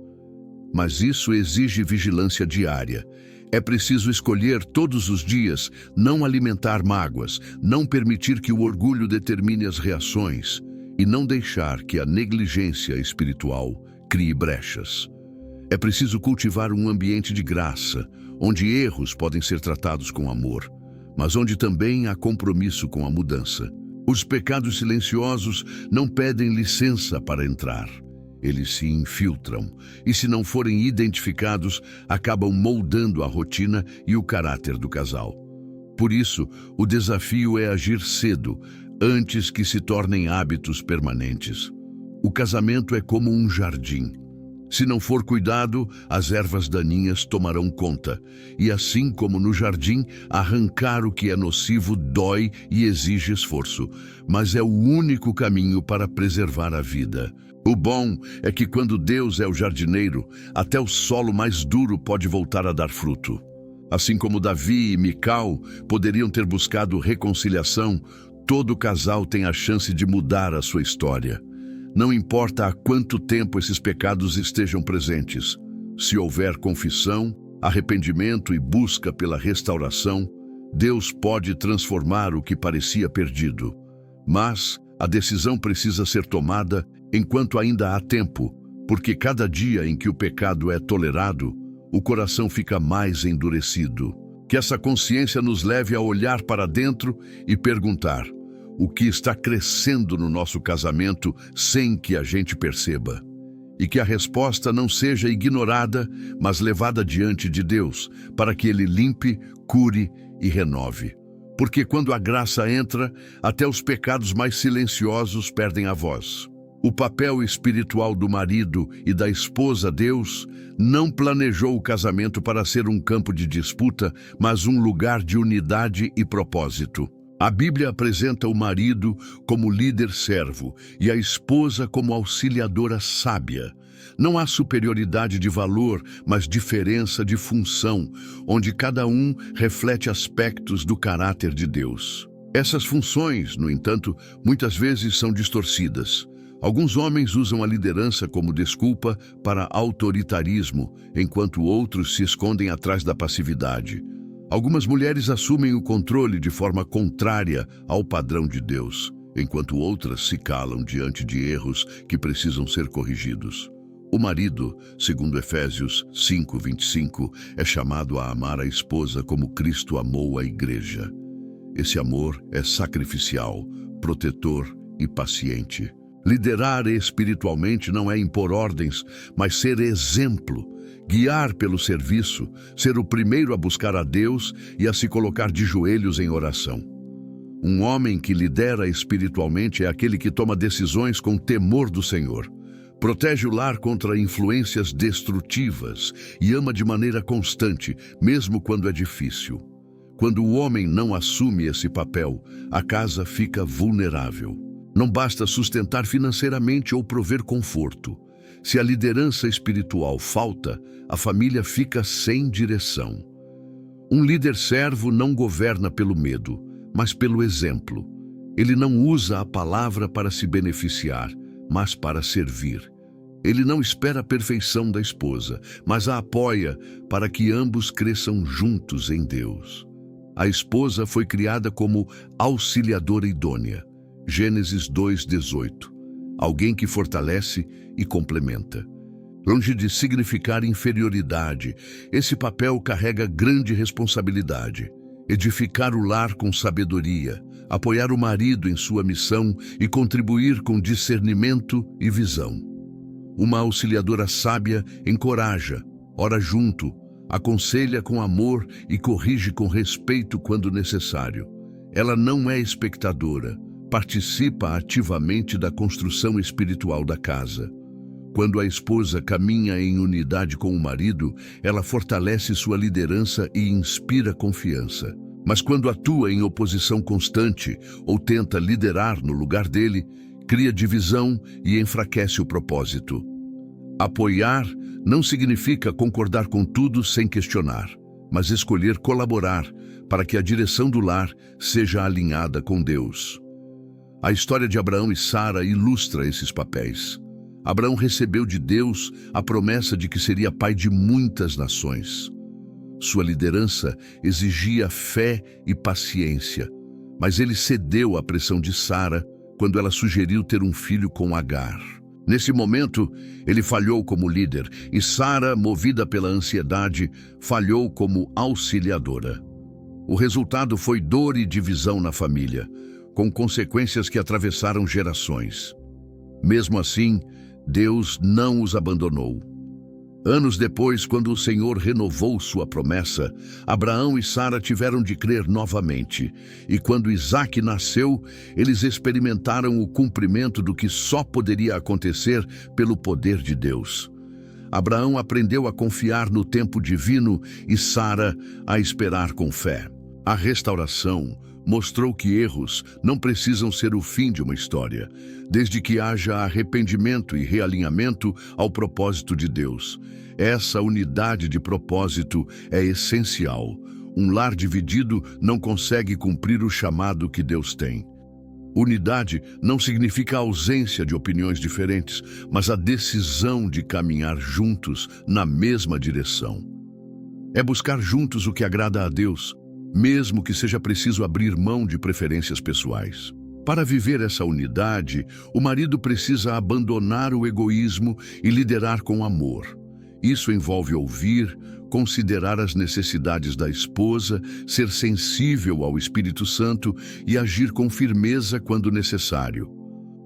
Mas isso exige vigilância diária. É preciso escolher todos os dias não alimentar mágoas, não permitir que o orgulho determine as reações e não deixar que a negligência espiritual crie brechas. É preciso cultivar um ambiente de graça, onde erros podem ser tratados com amor, mas onde também há compromisso com a mudança. Os pecados silenciosos não pedem licença para entrar. Eles se infiltram e, se não forem identificados, acabam moldando a rotina e o caráter do casal. Por isso, o desafio é agir cedo, antes que se tornem hábitos permanentes. O casamento é como um jardim. Se não for cuidado, as ervas daninhas tomarão conta. E assim como no jardim, arrancar o que é nocivo dói e exige esforço, mas é o único caminho para preservar a vida. O bom é que quando Deus é o jardineiro, até o solo mais duro pode voltar a dar fruto. Assim como Davi e Mical poderiam ter buscado reconciliação, todo casal tem a chance de mudar a sua história. Não importa há quanto tempo esses pecados estejam presentes. Se houver confissão, arrependimento e busca pela restauração, Deus pode transformar o que parecia perdido. Mas a decisão precisa ser tomada enquanto ainda há tempo, porque cada dia em que o pecado é tolerado, o coração fica mais endurecido. Que essa consciência nos leve a olhar para dentro e perguntar: o que está crescendo no nosso casamento sem que a gente perceba? E que a resposta não seja ignorada, mas levada diante de Deus, para que Ele limpe, cure e renove. Porque quando a graça entra, até os pecados mais silenciosos perdem a voz. O papel espiritual do marido e da esposa a Deus não planejou o casamento para ser um campo de disputa, mas um lugar de unidade e propósito. A Bíblia apresenta o marido como líder servo e a esposa como auxiliadora sábia. Não há superioridade de valor, mas diferença de função, onde cada um reflete aspectos do caráter de Deus. Essas funções, no entanto, muitas vezes são distorcidas. Alguns homens usam a liderança como desculpa para autoritarismo, enquanto outros se escondem atrás da passividade. Algumas mulheres assumem o controle de forma contrária ao padrão de Deus, enquanto outras se calam diante de erros que precisam ser corrigidos. O marido, segundo Efésios 5:25, é chamado a amar a esposa como Cristo amou a igreja. Esse amor é sacrificial, protetor e paciente. Liderar espiritualmente não é impor ordens, mas ser exemplo, guiar pelo serviço, ser o primeiro a buscar a Deus e a se colocar de joelhos em oração. Um homem que lidera espiritualmente é aquele que toma decisões com temor do Senhor, protege o lar contra influências destrutivas e ama de maneira constante, mesmo quando é difícil. Quando o homem não assume esse papel, a casa fica vulnerável. Não basta sustentar financeiramente ou prover conforto. Se a liderança espiritual falta, a família fica sem direção. Um líder servo não governa pelo medo, mas pelo exemplo. Ele não usa a palavra para se beneficiar, mas para servir. Ele não espera a perfeição da esposa, mas a apoia para que ambos cresçam juntos em Deus. A esposa foi criada como auxiliadora idônea. Gênesis 2:18. Alguém que fortalece e complementa. Longe de significar inferioridade, esse papel carrega grande responsabilidade. Edificar o lar com sabedoria, apoiar o marido em sua missão e contribuir com discernimento e visão. Uma auxiliadora sábia encoraja, ora junto, aconselha com amor e corrige com respeito quando necessário. Ela não é espectadora, participa ativamente da construção espiritual da casa. Quando a esposa caminha em unidade com o marido, ela fortalece sua liderança e inspira confiança. Mas quando atua em oposição constante ou tenta liderar no lugar dele, cria divisão e enfraquece o propósito. Apoiar não significa concordar com tudo sem questionar, mas escolher colaborar para que a direção do lar seja alinhada com Deus. A história de Abraão e Sara ilustra esses papéis. Abraão recebeu de Deus a promessa de que seria pai de muitas nações. Sua liderança exigia fé e paciência, mas ele cedeu à pressão de Sara quando ela sugeriu ter um filho com Agar. Nesse momento, ele falhou como líder e Sara, movida pela ansiedade, falhou como auxiliadora. O resultado foi dor e divisão na família, com consequências que atravessaram gerações. Mesmo assim, Deus não os abandonou. Anos depois, quando o Senhor renovou sua promessa, Abraão e Sara tiveram de crer novamente. E quando Isaque nasceu, eles experimentaram o cumprimento do que só poderia acontecer pelo poder de Deus. Abraão aprendeu a confiar no tempo divino e Sara a esperar com fé. A restauração mostrou que erros não precisam ser o fim de uma história, desde que haja arrependimento e realinhamento ao propósito de Deus. Essa unidade de propósito é essencial. Um lar dividido não consegue cumprir o chamado que Deus tem. Unidade não significa a ausência de opiniões diferentes, mas a decisão de caminhar juntos na mesma direção. É buscar juntos o que agrada a Deus, mesmo que seja preciso abrir mão de preferências pessoais. Para viver essa unidade, o marido precisa abandonar o egoísmo e liderar com amor. Isso envolve ouvir, considerar as necessidades da esposa, ser sensível ao Espírito Santo e agir com firmeza quando necessário.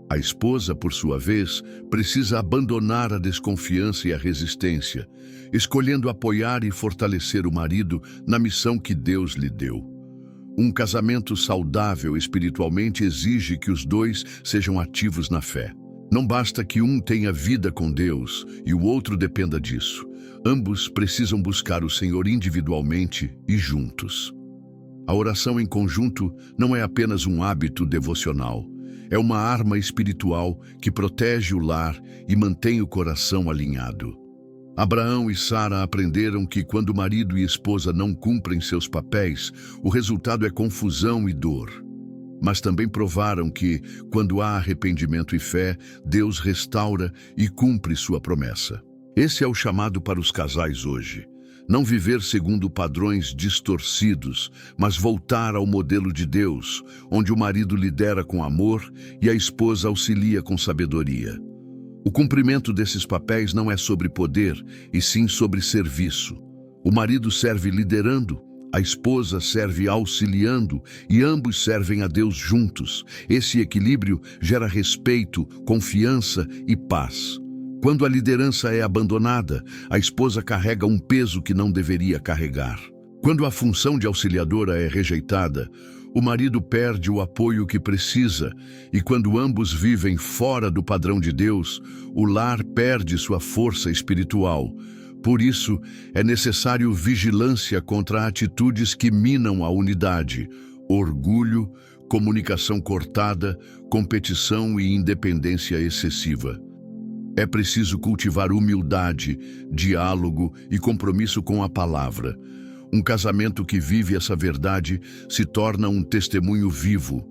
A esposa, por sua vez, precisa abandonar a desconfiança e a resistência, escolhendo apoiar e fortalecer o marido na missão que Deus lhe deu. Um casamento saudável espiritualmente exige que os dois sejam ativos na fé. Não basta que um tenha vida com Deus e o outro dependa disso. Ambos precisam buscar o Senhor individualmente e juntos. A oração em conjunto não é apenas um hábito devocional. É uma arma espiritual que protege o lar e mantém o coração alinhado. Abraão e Sara aprenderam que quando marido e esposa não cumprem seus papéis, o resultado é confusão e dor. Mas também provaram que, quando há arrependimento e fé, Deus restaura e cumpre sua promessa. Esse é o chamado para os casais hoje. Não viver segundo padrões distorcidos, mas voltar ao modelo de Deus, onde o marido lidera com amor e a esposa auxilia com sabedoria. O cumprimento desses papéis não é sobre poder, e sim sobre serviço. O marido serve liderando, a esposa serve auxiliando e ambos servem a Deus juntos. Esse equilíbrio gera respeito, confiança e paz. Quando a liderança é abandonada, a esposa carrega um peso que não deveria carregar. Quando a função de auxiliadora é rejeitada, o marido perde o apoio que precisa, e quando ambos vivem fora do padrão de Deus, o lar perde sua força espiritual. Por isso, é necessário vigilância contra atitudes que minam a unidade, orgulho, comunicação cortada, competição e independência excessiva. É preciso cultivar humildade, diálogo e compromisso com a palavra. Um casamento que vive essa verdade se torna um testemunho vivo.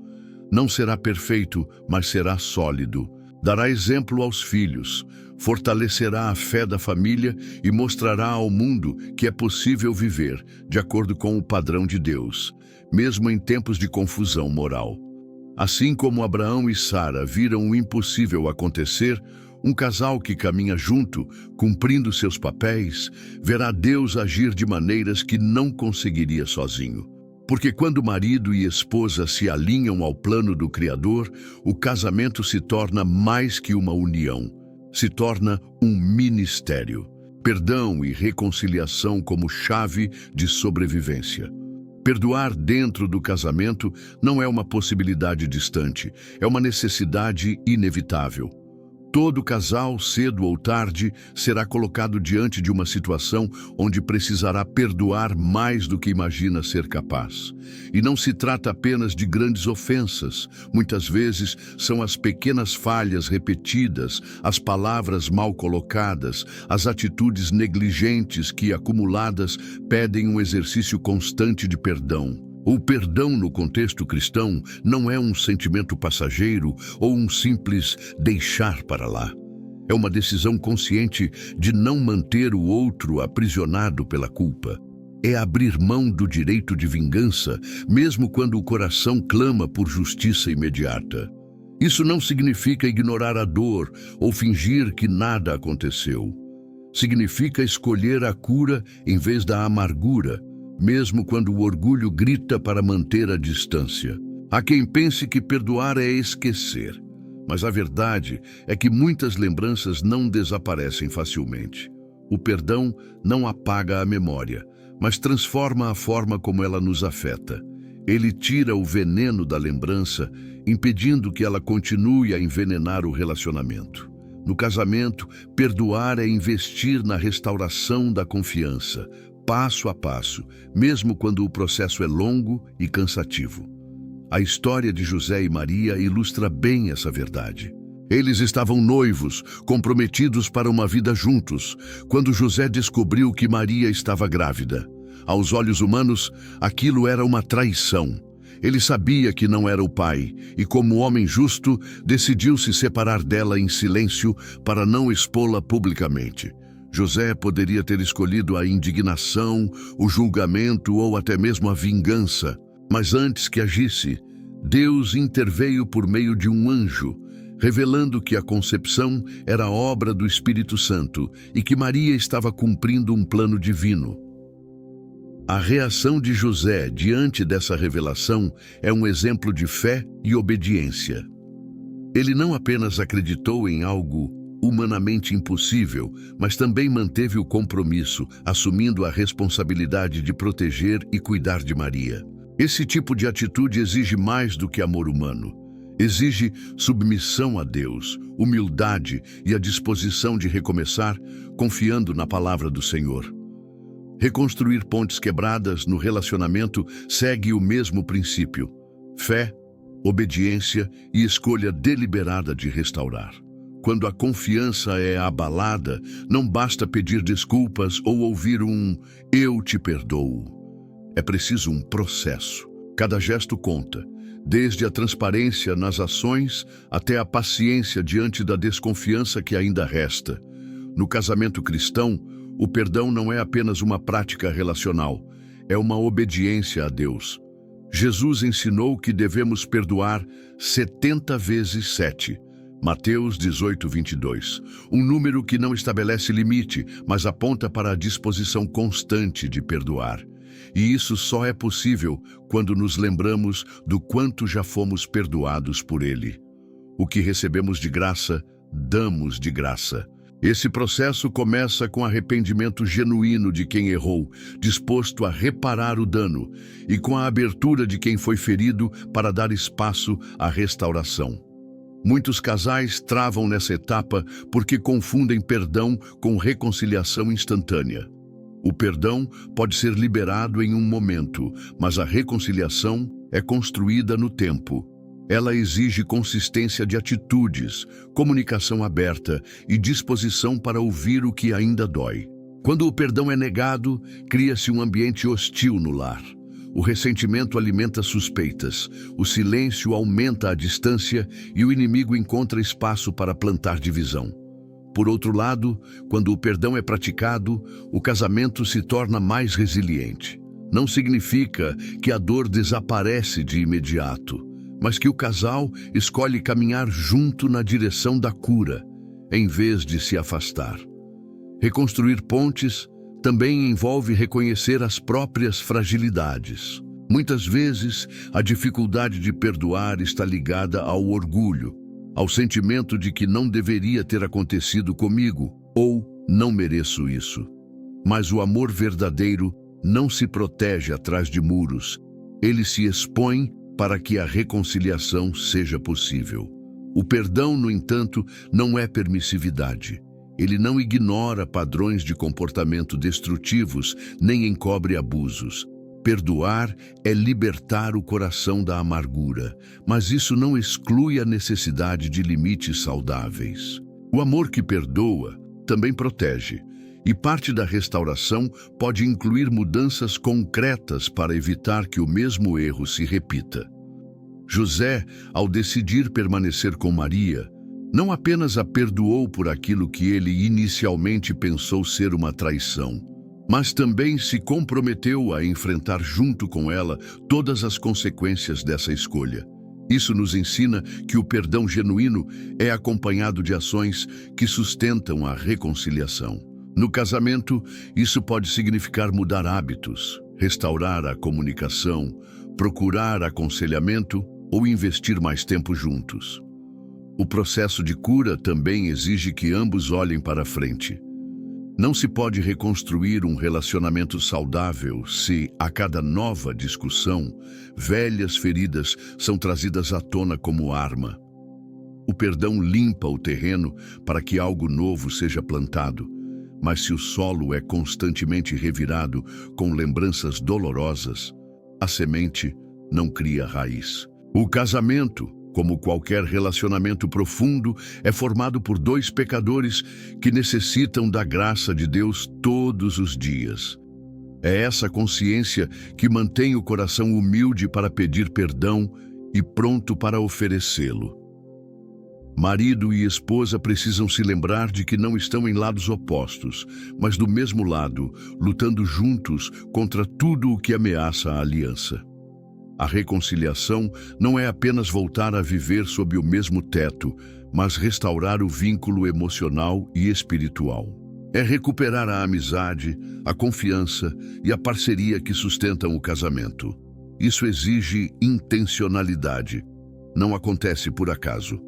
Não será perfeito, mas será sólido. Dará exemplo aos filhos, fortalecerá a fé da família e mostrará ao mundo que é possível viver de acordo com o padrão de Deus, mesmo em tempos de confusão moral. Assim como Abraão e Sara viram o impossível acontecer, um casal que caminha junto, cumprindo seus papéis, verá Deus agir de maneiras que não conseguiria sozinho. Porque quando marido e esposa se alinham ao plano do Criador, o casamento se torna mais que uma união, se torna um ministério. perdão e reconciliação como chave de sobrevivência. Perdoar dentro do casamento não é uma possibilidade distante, é uma necessidade inevitável. Todo casal, cedo ou tarde, será colocado diante de uma situação onde precisará perdoar mais do que imagina ser capaz. E não se trata apenas de grandes ofensas. Muitas vezes são as pequenas falhas repetidas, as palavras mal colocadas, as atitudes negligentes que, acumuladas, pedem um exercício constante de perdão. O perdão no contexto cristão não é um sentimento passageiro ou um simples deixar para lá. É uma decisão consciente de não manter o outro aprisionado pela culpa. É abrir mão do direito de vingança, mesmo quando o coração clama por justiça imediata. Isso não significa ignorar a dor ou fingir que nada aconteceu. Significa escolher a cura em vez da amargura, mesmo quando o orgulho grita para manter a distância. Há quem pense que perdoar é esquecer, mas a verdade é que muitas lembranças não desaparecem facilmente. O perdão não apaga a memória, mas transforma a forma como ela nos afeta. Ele tira o veneno da lembrança, impedindo que ela continue a envenenar o relacionamento. No casamento, perdoar é investir na restauração da confiança, passo a passo, mesmo quando o processo é longo e cansativo. A história de José e Maria ilustra bem essa verdade. Eles estavam noivos, comprometidos para uma vida juntos, quando José descobriu que Maria estava grávida. Aos olhos humanos, aquilo era uma traição. Ele sabia que não era o pai e, como homem justo, decidiu se separar dela em silêncio para não expô-la publicamente. José poderia ter escolhido a indignação, o julgamento ou até mesmo a vingança. Mas antes que agisse, Deus interveio por meio de um anjo, revelando que a concepção era obra do Espírito Santo e que Maria estava cumprindo um plano divino. A reação de José diante dessa revelação é um exemplo de fé e obediência. Ele não apenas acreditou em algo humanamente impossível, mas também manteve o compromisso, assumindo a responsabilidade de proteger e cuidar de Maria. Esse tipo de atitude exige mais do que amor humano. Exige submissão a Deus, humildade e a disposição de recomeçar, confiando na palavra do Senhor. Reconstruir pontes quebradas no relacionamento segue o mesmo princípio: fé, obediência e escolha deliberada de restaurar. Quando a confiança é abalada, não basta pedir desculpas ou ouvir um "eu te perdoo". É preciso um processo. Cada gesto conta, desde a transparência nas ações até a paciência diante da desconfiança que ainda resta. No casamento cristão, o perdão não é apenas uma prática relacional, é uma obediência a Deus. Jesus ensinou que devemos perdoar 70 vezes 7. Mateus 18:22, um número que não estabelece limite, mas aponta para a disposição constante de perdoar. E isso só é possível quando nos lembramos do quanto já fomos perdoados por Ele. O que recebemos de graça, damos de graça. Esse processo começa com arrependimento genuíno de quem errou, disposto a reparar o dano, e com a abertura de quem foi ferido para dar espaço à restauração. Muitos casais travam nessa etapa porque confundem perdão com reconciliação instantânea. O perdão pode ser liberado em um momento, mas a reconciliação é construída no tempo. Ela exige consistência de atitudes, comunicação aberta e disposição para ouvir o que ainda dói. Quando o perdão é negado, cria-se um ambiente hostil no lar. O ressentimento alimenta suspeitas, o silêncio aumenta a distância e o inimigo encontra espaço para plantar divisão. Por outro lado, quando o perdão é praticado, o casamento se torna mais resiliente. Não significa que a dor desaparece de imediato, mas que o casal escolhe caminhar junto na direção da cura, em vez de se afastar. Reconstruir pontes também envolve reconhecer as próprias fragilidades. Muitas vezes, a dificuldade de perdoar está ligada ao orgulho, ao sentimento de que não deveria ter acontecido comigo, ou não mereço isso. Mas o amor verdadeiro não se protege atrás de muros. Ele se expõe para que a reconciliação seja possível. O perdão, no entanto, não é permissividade. Ele não ignora padrões de comportamento destrutivos, nem encobre abusos. Perdoar é libertar o coração da amargura, mas isso não exclui a necessidade de limites saudáveis. O amor que perdoa também protege, e parte da restauração pode incluir mudanças concretas para evitar que o mesmo erro se repita. José, ao decidir permanecer com Maria, não apenas a perdoou por aquilo que ele inicialmente pensou ser uma traição, mas também se comprometeu a enfrentar junto com ela todas as consequências dessa escolha. Isso nos ensina que o perdão genuíno é acompanhado de ações que sustentam a reconciliação. No casamento, isso pode significar mudar hábitos, restaurar a comunicação, procurar aconselhamento ou investir mais tempo juntos. O processo de cura também exige que ambos olhem para frente. Não se pode reconstruir um relacionamento saudável se, a cada nova discussão, velhas feridas são trazidas à tona como arma. O perdão limpa o terreno para que algo novo seja plantado, mas se o solo é constantemente revirado com lembranças dolorosas, a semente não cria raiz. O casamento, como qualquer relacionamento profundo, é formado por dois pecadores que necessitam da graça de Deus todos os dias. É essa consciência que mantém o coração humilde para pedir perdão e pronto para oferecê-lo. Marido e esposa precisam se lembrar de que não estão em lados opostos, mas do mesmo lado, lutando juntos contra tudo o que ameaça a aliança. A reconciliação não é apenas voltar a viver sob o mesmo teto, mas restaurar o vínculo emocional e espiritual. É recuperar a amizade, a confiança e a parceria que sustentam o casamento. Isso exige intencionalidade. Não acontece por acaso.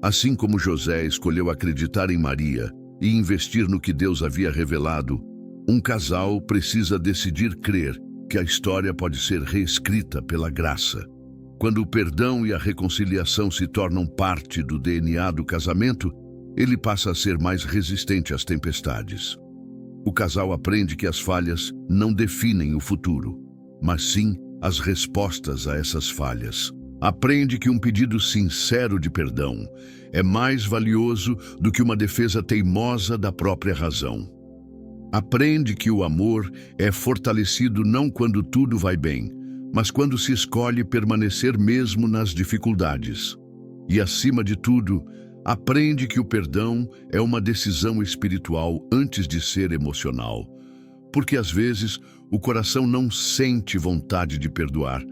Assim como José escolheu acreditar em Maria e investir no que Deus havia revelado, um casal precisa decidir crer que a história pode ser reescrita pela graça. Quando o perdão e a reconciliação se tornam parte do DNA do casamento, ele passa a ser mais resistente às tempestades. O casal aprende que as falhas não definem o futuro, mas sim as respostas a essas falhas. Aprende que um pedido sincero de perdão é mais valioso do que uma defesa teimosa da própria razão. Aprende que o amor é fortalecido não quando tudo vai bem, mas quando se escolhe permanecer mesmo nas dificuldades. E, acima de tudo, aprende que o perdão é uma decisão espiritual antes de ser emocional. Porque, às vezes, o coração não sente vontade de perdoar,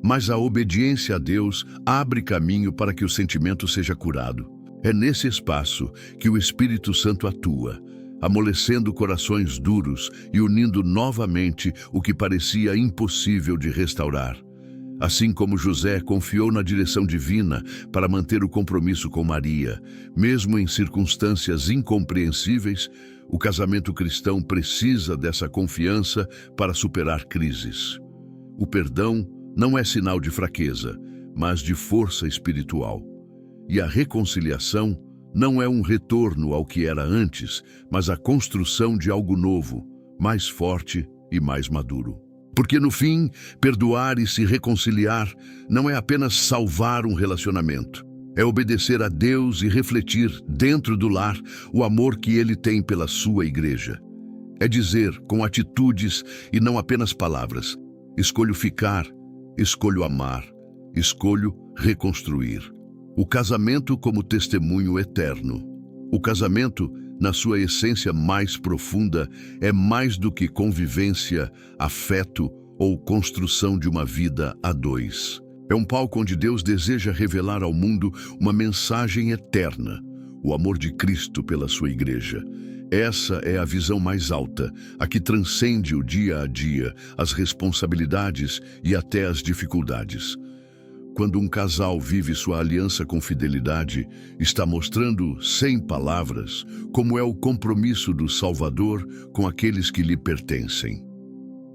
mas a obediência a Deus abre caminho para que o sentimento seja curado. É nesse espaço que o Espírito Santo atua, amolecendo corações duros e unindo novamente o que parecia impossível de restaurar. Assim como José confiou na direção divina para manter o compromisso com Maria, mesmo em circunstâncias incompreensíveis, o casamento cristão precisa dessa confiança para superar crises. O perdão não é sinal de fraqueza, mas de força espiritual. E a reconciliação não é um retorno ao que era antes, mas a construção de algo novo, mais forte e mais maduro. Porque no fim, perdoar e se reconciliar não é apenas salvar um relacionamento. É obedecer a Deus e refletir, dentro do lar, o amor que Ele tem pela sua igreja. É dizer, com atitudes e não apenas palavras, escolho ficar, escolho amar, escolho reconstruir. O casamento como testemunho eterno. O casamento, na sua essência mais profunda, é mais do que convivência, afeto ou construção de uma vida a dois. É um palco onde Deus deseja revelar ao mundo uma mensagem eterna, o amor de Cristo pela sua igreja. Essa é a visão mais alta, a que transcende o dia a dia, as responsabilidades e até as dificuldades. quando um casal vive sua aliança com fidelidade, está mostrando, sem palavras, como é o compromisso do Salvador com aqueles que lhe pertencem.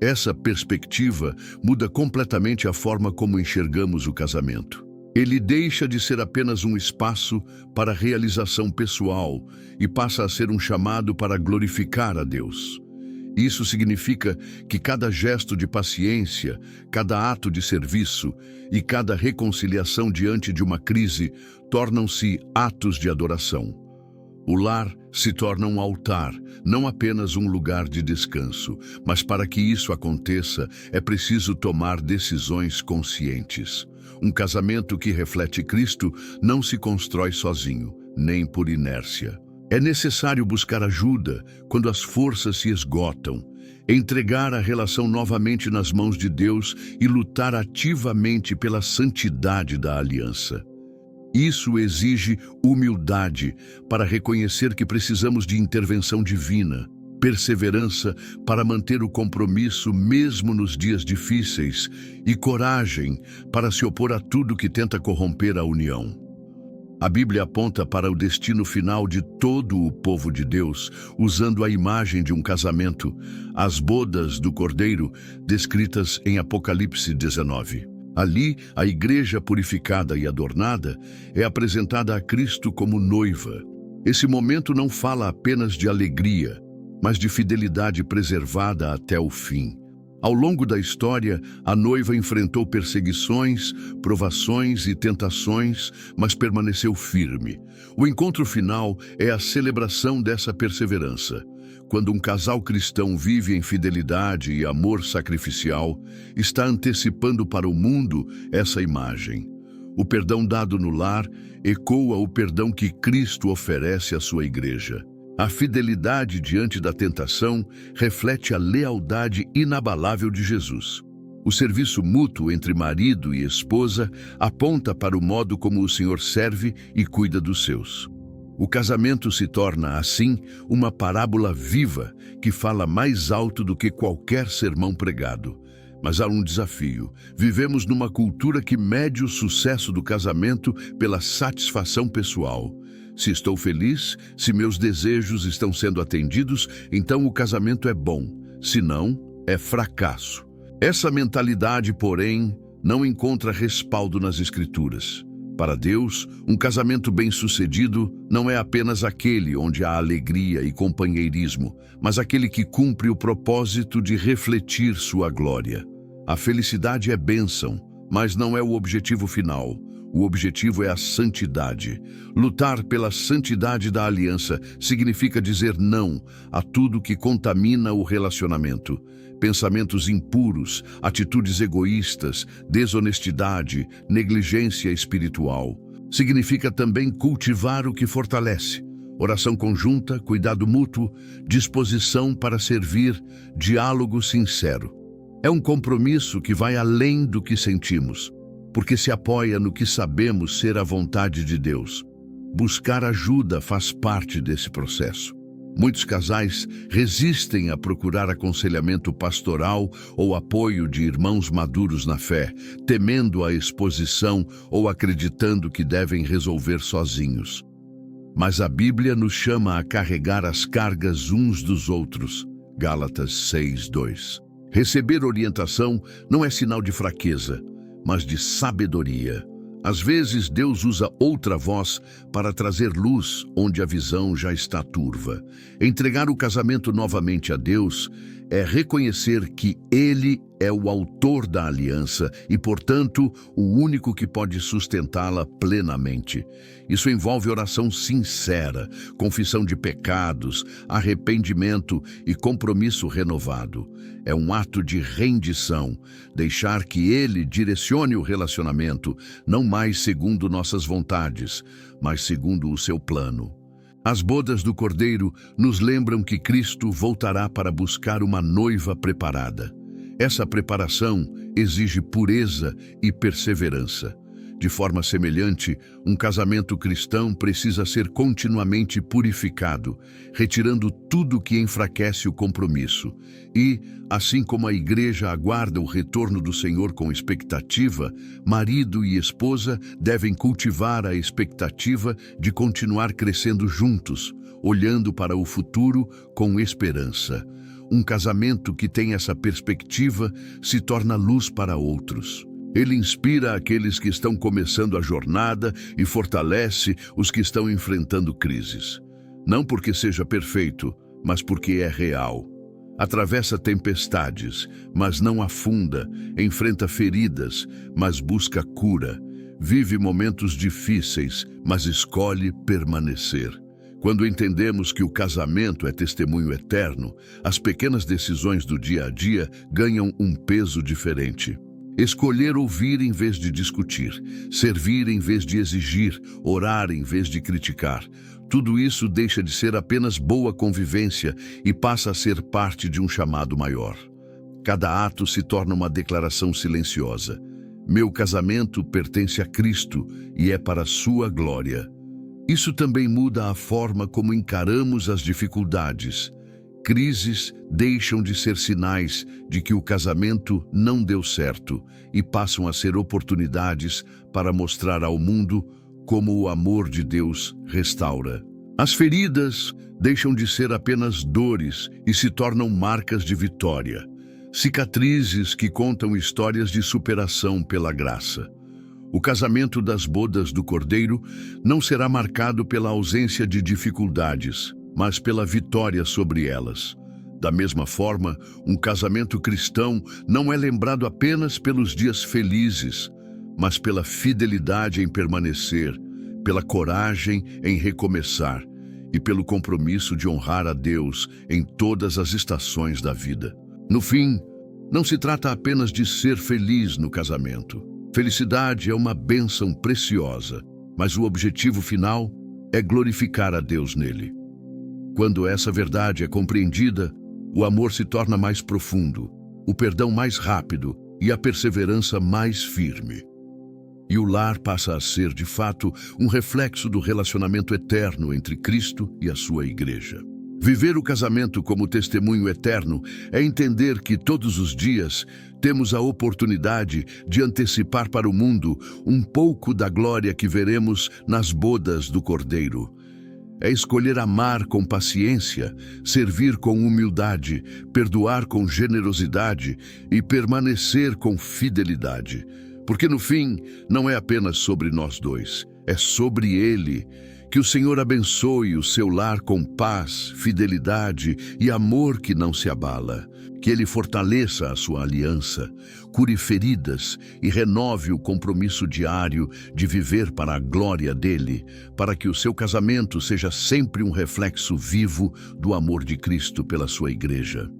Essa perspectiva muda completamente a forma como enxergamos o casamento. Ele deixa de ser apenas um espaço para realização pessoal e passa a ser um chamado para glorificar a Deus. Isso significa que cada gesto de paciência, cada ato de serviço e cada reconciliação diante de uma crise tornam-se atos de adoração. O lar se torna um altar, não apenas um lugar de descanso, mas para que isso aconteça, é preciso tomar decisões conscientes. Um casamento que reflete Cristo não se constrói sozinho, nem por inércia. É necessário buscar ajuda quando as forças se esgotam, entregar a relação novamente nas mãos de Deus e lutar ativamente pela santidade da aliança. Isso exige humildade para reconhecer que precisamos de intervenção divina, perseverança para manter o compromisso mesmo nos dias difíceis e coragem para se opor a tudo que tenta corromper a união. A Bíblia aponta para o destino final de todo o povo de Deus, usando a imagem de um casamento, as bodas do Cordeiro, descritas em Apocalipse 19. Ali, a igreja purificada e adornada é apresentada a Cristo como noiva. Esse momento não fala apenas de alegria, mas de fidelidade preservada até o fim. Ao longo da história, a noiva enfrentou perseguições, provações e tentações, mas permaneceu firme. O encontro final é a celebração dessa perseverança. Quando um casal cristão vive em fidelidade e amor sacrificial, está antecipando para o mundo essa imagem. O perdão dado no lar ecoa o perdão que Cristo oferece à sua igreja. A fidelidade diante da tentação reflete a lealdade inabalável de Jesus. O serviço mútuo entre marido e esposa aponta para o modo como o Senhor serve e cuida dos seus. O casamento se torna, assim, uma parábola viva que fala mais alto do que qualquer sermão pregado. Mas há um desafio. Vivemos numa cultura que mede o sucesso do casamento pela satisfação pessoal. Se estou feliz, se meus desejos estão sendo atendidos, então o casamento é bom. Se não, é fracasso. Essa mentalidade, porém, não encontra respaldo nas Escrituras. Para Deus, um casamento bem-sucedido não é apenas aquele onde há alegria e companheirismo, mas aquele que cumpre o propósito de refletir sua glória. A felicidade é bênção, mas não é o objetivo final. O objetivo é a santidade. Lutar pela santidade da aliança significa dizer não a tudo que contamina o relacionamento. Pensamentos impuros, atitudes egoístas, desonestidade, negligência espiritual. Significa também cultivar o que fortalece. Oração conjunta, cuidado mútuo, disposição para servir, diálogo sincero. É um compromisso que vai além do que sentimos, porque se apoia no que sabemos ser a vontade de Deus. Buscar ajuda faz parte desse processo. Muitos casais resistem a procurar aconselhamento pastoral ou apoio de irmãos maduros na fé, temendo a exposição ou acreditando que devem resolver sozinhos. Mas a Bíblia nos chama a carregar as cargas uns dos outros. Gálatas 6:2. Receber orientação não é sinal de fraqueza, mas de sabedoria. Às vezes, Deus usa outra voz para trazer luz onde a visão já está turva. Entregar o casamento novamente a Deus é reconhecer que Ele é o autor da aliança e, portanto, o único que pode sustentá-la plenamente. Isso envolve oração sincera, confissão de pecados, arrependimento e compromisso renovado. É um ato de rendição, deixar que Ele direcione o relacionamento, não mais segundo nossas vontades, mas segundo o seu plano. As bodas do Cordeiro nos lembram que Cristo voltará para buscar uma noiva preparada. Essa preparação exige pureza e perseverança. De forma semelhante, um casamento cristão precisa ser continuamente purificado, retirando tudo que enfraquece o compromisso. E, assim como a igreja aguarda o retorno do Senhor com expectativa, marido e esposa devem cultivar a expectativa de continuar crescendo juntos, olhando para o futuro com esperança. Um casamento que tem essa perspectiva se torna luz para outros. Ele inspira aqueles que estão começando a jornada e fortalece os que estão enfrentando crises. Não porque seja perfeito, mas porque é real. Atravessa tempestades, mas não afunda, enfrenta feridas, mas busca cura. Vive momentos difíceis, mas escolhe permanecer. Quando entendemos que o casamento é testemunho eterno, as pequenas decisões do dia a dia ganham um peso diferente. Escolher ouvir em vez de discutir, servir em vez de exigir, orar em vez de criticar. Tudo isso deixa de ser apenas boa convivência e passa a ser parte de um chamado maior. Cada ato se torna uma declaração silenciosa. Meu casamento pertence a Cristo e é para a sua glória. Isso também muda a forma como encaramos as dificuldades. Crises deixam de ser sinais de que o casamento não deu certo e passam a ser oportunidades para mostrar ao mundo como o amor de Deus restaura. As feridas deixam de ser apenas dores e se tornam marcas de vitória, cicatrizes que contam histórias de superação pela graça. O casamento das bodas do Cordeiro não será marcado pela ausência de dificuldades, mas pela vitória sobre elas. Da mesma forma, um casamento cristão não é lembrado apenas pelos dias felizes, mas pela fidelidade em permanecer, pela coragem em recomeçar e pelo compromisso de honrar a Deus em todas as estações da vida. No fim, não se trata apenas de ser feliz no casamento. Felicidade é uma bênção preciosa, mas o objetivo final é glorificar a Deus nele. Quando essa verdade é compreendida, o amor se torna mais profundo, o perdão mais rápido e a perseverança mais firme. E o lar passa a ser, de fato, um reflexo do relacionamento eterno entre Cristo e a sua igreja. Viver o casamento como testemunho eterno é entender que todos os dias temos a oportunidade de antecipar para o mundo um pouco da glória que veremos nas bodas do Cordeiro. É escolher amar com paciência, servir com humildade, perdoar com generosidade e permanecer com fidelidade. Porque no fim, não é apenas sobre nós dois, é sobre Ele. Que o Senhor abençoe o seu lar com paz, fidelidade e amor que não se abala. Que Ele fortaleça a sua aliança, cure feridas e renove o compromisso diário de viver para a glória dEle, para que o seu casamento seja sempre um reflexo vivo do amor de Cristo pela sua igreja.